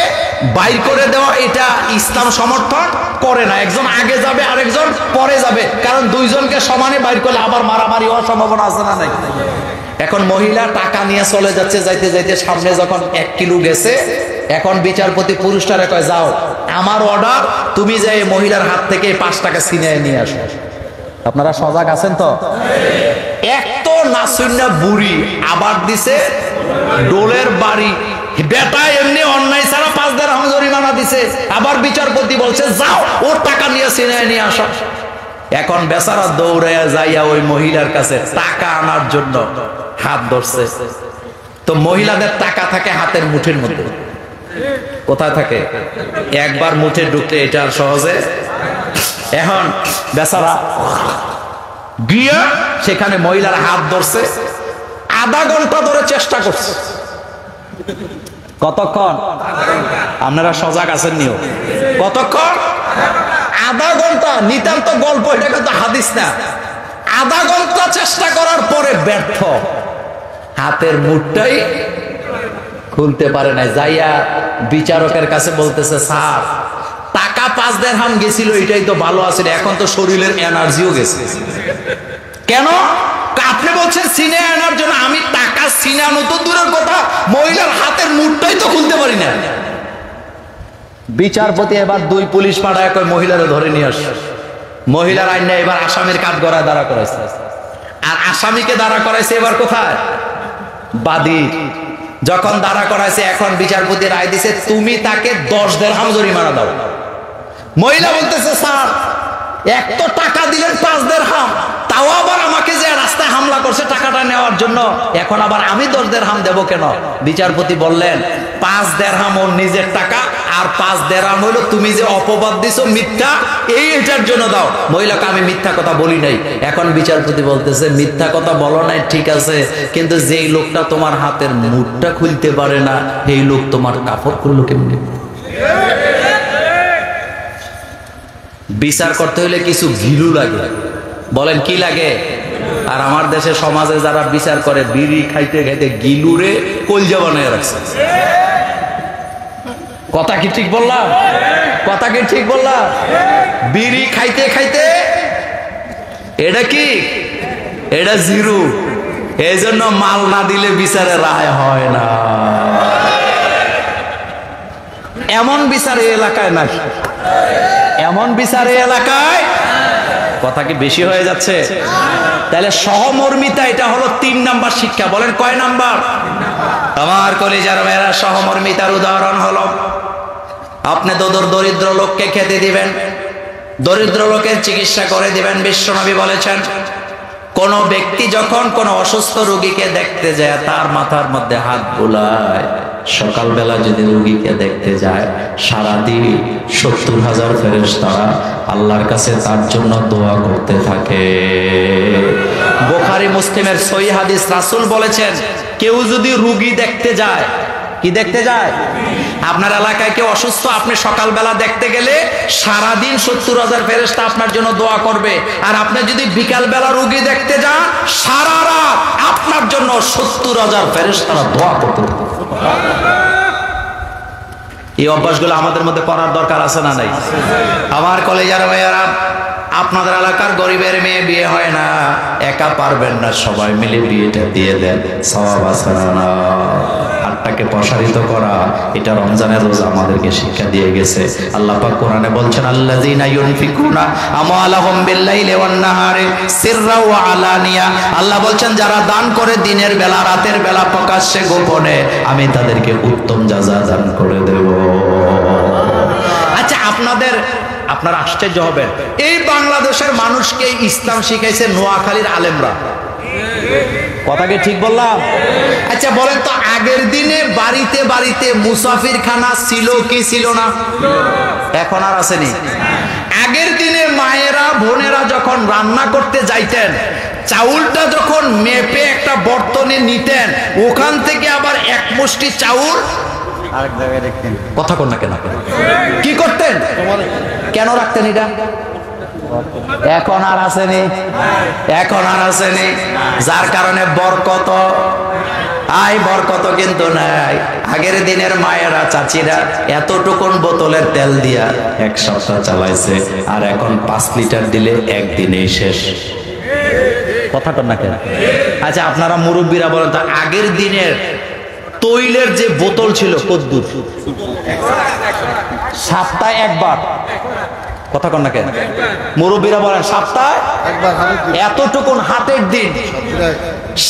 বাইর করে দেওয়া এটা ইসলাম সমর্থন করে না, একজন আগে যাবে আরেকজন পরে যাবে, কারণ দুইজনকে সমানে বাইর করলে আবার মারামারি হওয়ার সম্ভাবনা আছে না নাই? এখন মহিলা টাকা নিয়ে চলে যাচ্ছে, যাইতে যাইতে সামনে যখন 1 কিলো গেছে, এখন বিচারপতি পুরুষটারে কয় যাও আমার অর্ডার, তুমি যাই মহিলার হাত থেকে 5 টাকা ছিনিয়ে নিয়ে আসো। আপনারা সজাগ আছেন তো? এক তো নাসুন্না বুড়ি, আবার দিছে ডোলের বাড়ি, বেটা এমনি অন্যায় ছাড়া 5 দিরহাম জরিমানা দিছে, আবার বিচারপতি বলছে যাও ওর টাকা নিয়ে ছিনিয়ে নিয়ে আসো। এখন বেচারা দৌড়াইয়া যাইয়া ওই মহিলার কাছে টাকা আনার জন্য হাত ধরছে। তো মহিলাদের টাকা থাকে হাতের মুঠির মধ্যে। কোথায় থাকে? একবার মুঠে ঢুকলে এটা আর সহজে। এখন বেচারা গিয়া সেখানে মহিলার হাত ধরছে, আধা ঘন্টা ধরে চেষ্টা করছে। কতক্ষণ? আপনারা সজাগ আছেন নিও? কতক্ষণ? আধা ঘন্টা। নিতান্ত গল্প, এটা কিন্তু হাদিস না। আধা ঘন্টা চেষ্টা করার পরে ব্যর্থ, হাতের মুঠটাই খুলতে পারে না। যাইয়া বিচারকের কাছে বলতেছে, স্যার টাকা 5 দিরহাম গেছিল, এটাই তো ভালো আছে, এখন তো শরীরের এনার্জিও গেছে। কেন? আপনি বলছেন সিনে আনার জন্য, আমি টাকা সিনানো তো দূরের কথা, মহিলার হাতের মুঠটাই তো খুলতে পারি না। বিচারপতি এবার 2 পুলিশ পাঠায় কই মহিলারে ধরে নিয়ে আস। মহিলার আইনে এবার আসামির কাঠগড়ায় দাঁড়া করাইছে, আর আসামিকে দাঁড়া করাইছে এবার কোথায়? বাদী। যখন দাঁড়া করাইছে, এখন বিচারপতি রায় দিছে তুমি তাকে 10 দিরহাম জরিমানা দাও। মহিলা বলতেছে, স্যার এক তো টাকা দিলেন 5 দিরহাম, তাও আবার আমাকে যে রাস্তায় হামলা করছে টাকাটা নেওয়ার জন্য, এখন আবার আমি 10 দিরহাম দেব কেন? বিচারপতি বললেন 5 দিরহাম ওর নিজের টাকা, আর 5 দিরহাম হলো তুমি যে অপবাদ দিছো মিথ্যা, এটার জন্য দাও। মহিলাকে আমি মিথ্যা কথা বলি নাই। এখন বিচারপতি বলতেছে, মিথ্যা কথা বলো নাই ঠিক আছে, কিন্তু যেই লোকটা তোমার হাতের মুঠটা খুলতে পারে না, এই লোক তোমার কাপড় খুললো কেমনি? বিচার করতে হলে কিছু গিলু লাগে, বলেন কি লাগে? আর আমার দেশে সমাজে যারা বিচার করে, বিড়ি খাইতে খাইতে গিলুরে কলজা বানায় রাখছে। কথা কি ঠিক বললাম? কথা কি ঠিক বললাম? বিড়ি খাইতে খাইতে এটা কি, এটা জিরু, এই জন্য মাল না দিলে বিচারে রায় হয় না। এমন বিচার এই এলাকায় নাই, এমন বিচার এই এলাকায়। কথা কি বেশি হয়ে যাচ্ছে? তাহলে সহমর্মিতা, এটা হলো 3 নাম্বার শিক্ষা। বলেন কয় নাম্বার? আমার কলিজার মেয়েরা, সহমর্মিতার উদাহরণ হলো, আপনি দরিদ্র লোককে খেতে দিবেন, দরিদ্র লোকের চিকিৎসা করে দিবেন। বিশ্বনবী বলেছেন, কোন ব্যক্তি যখন কোন অসুস্থ রোগীকে দেখতে যায়, তার মাথার মধ্যে হাত বুলায়, সকালবেলা যদি রোগীকে দেখতে যায়, সারাদিন 70,000 ফেরেশতারা আল্লাহর কাছে তার জন্য দোয়া করতে থাকে। বুখারী মুসলিমের সহিহ হাদিস, রাসূল বলেছেন, কেউ যদি রোগী দেখতে যায়, কি দেখতে যায়? আপনার এলাকায় কেউ অসুস্থ, আপনি সকালবেলা দেখতে গেলে সারাদিন 70,000 ফেরেশতা আপনার জন্য দোয়া করবে। আর আপনি যদি বিকালবেলা রোগী দেখতে যান, সারা রাত আপনার জন্য 70,000 ফেরেশতারা দোয়া করতে থাকে। এই অভ্যাসগুলো আমাদের মধ্যে করার দরকার আছে না নাই? আমার কলেজের ভাইয়ারা, আপনাদের এলাকার গরিবের মেয়ে বিয়ে হয় না, একা পারবেন না, সবাই মিলে বিয়েটা দিয়ে দেন, সওয়াব আছে না? হাতটাকে প্রসারিত করা, এটা রমজানের রোজা আমাদেরকে শিক্ষা দিয়ে গেছে। আল্লাহ পাক কোরআনে বলছেন, আল্লাযীনা ইউনফিকুনা আমওয়ালাহুম বিল-লাইলি ওয়ান-নাহারি সিররা ওয়া আলানিয়া। আল্লাহ বলছেন, যারা দান করে দিনের বেলা, রাতের বেলা, প্রকাশ্যে গোপনে, আমি তাদেরকে উত্তম জাযা দান করে দেব। আচ্ছা, আপনারা আশ্চর্য হবেন, এই বাংলাদেশের মানুষকে ইসলাম শিখাইছে নোয়াখালীর আলেমরা। কথা কি ঠিক বললাম? আচ্ছা বলেন তো, আগের দিনে বাড়িতে বাড়িতে মুসাফির খানা ছিল কি ছিল না? এখন আর আসেনি। আগের দিনে মায়েরা বোনেরা যখন রান্না করতে যাইতেন, চাউলটা যখন মেপে একটা বর্তনে নিতেন, ওখান থেকে আবার এক মুষ্টি চাউল আরেক জায়গায় রাখতেন। কথা কর না কেন? কি করতেন? কেন রাখতেন এটা? এখন আর আসেনি, এখন আর আসেনি, যার কারণে বরকত বরকত কিন্তু নাই। আগের দিনের মায়েরা চাচিরা এতটুকুন বোতলের তেল দিয়া 1 সপ্তাহ চালাইছে, আর এখন 5 লিটার দিলে একদিনেই শেষ। কথা কর না কেন? আচ্ছা আপনারা মুরব্বীরা বলেন তো, আগের দিনের তৈলের যে বোতল ছিল কদ্দুর, সপ্তাহে একবার। কথা কন না কেন? মুরব্বীরা বলেন সপ্তাহে একবার। এতটুকুন হাটের দিন,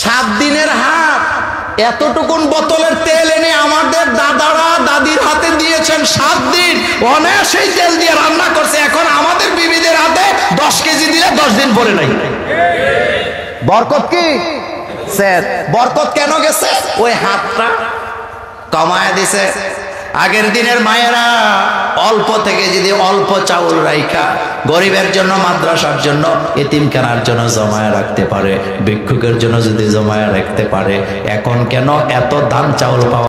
7 দিনের হাট, এতটুকুন বোতলের তেল এনে আমাদের দাদারা দাদির হাতে দিয়েছেন। 7 দিন অনায়াসেই তেল দিয়ে রান্না করছে। এখন আমাদের বিবিদের হাতে 10 কেজি দিলে 10 দিন পরে নাই। বরকত কি? বরকত কেন গেছে? ওই হাতটা কমায় দিছে। আগের দিনের মায়েরা অল্প থেকে যদি অল্প চাউল রাইখা গরিবের জন্য, মাদ্রাসার জন্য, এতিমখানার জন্য জমায় রাখতে পারে, ভিক্ষুকের জন্য যদি জমায় রাখতে পারে, এখন কেন এত দাম চাউল পাওয়া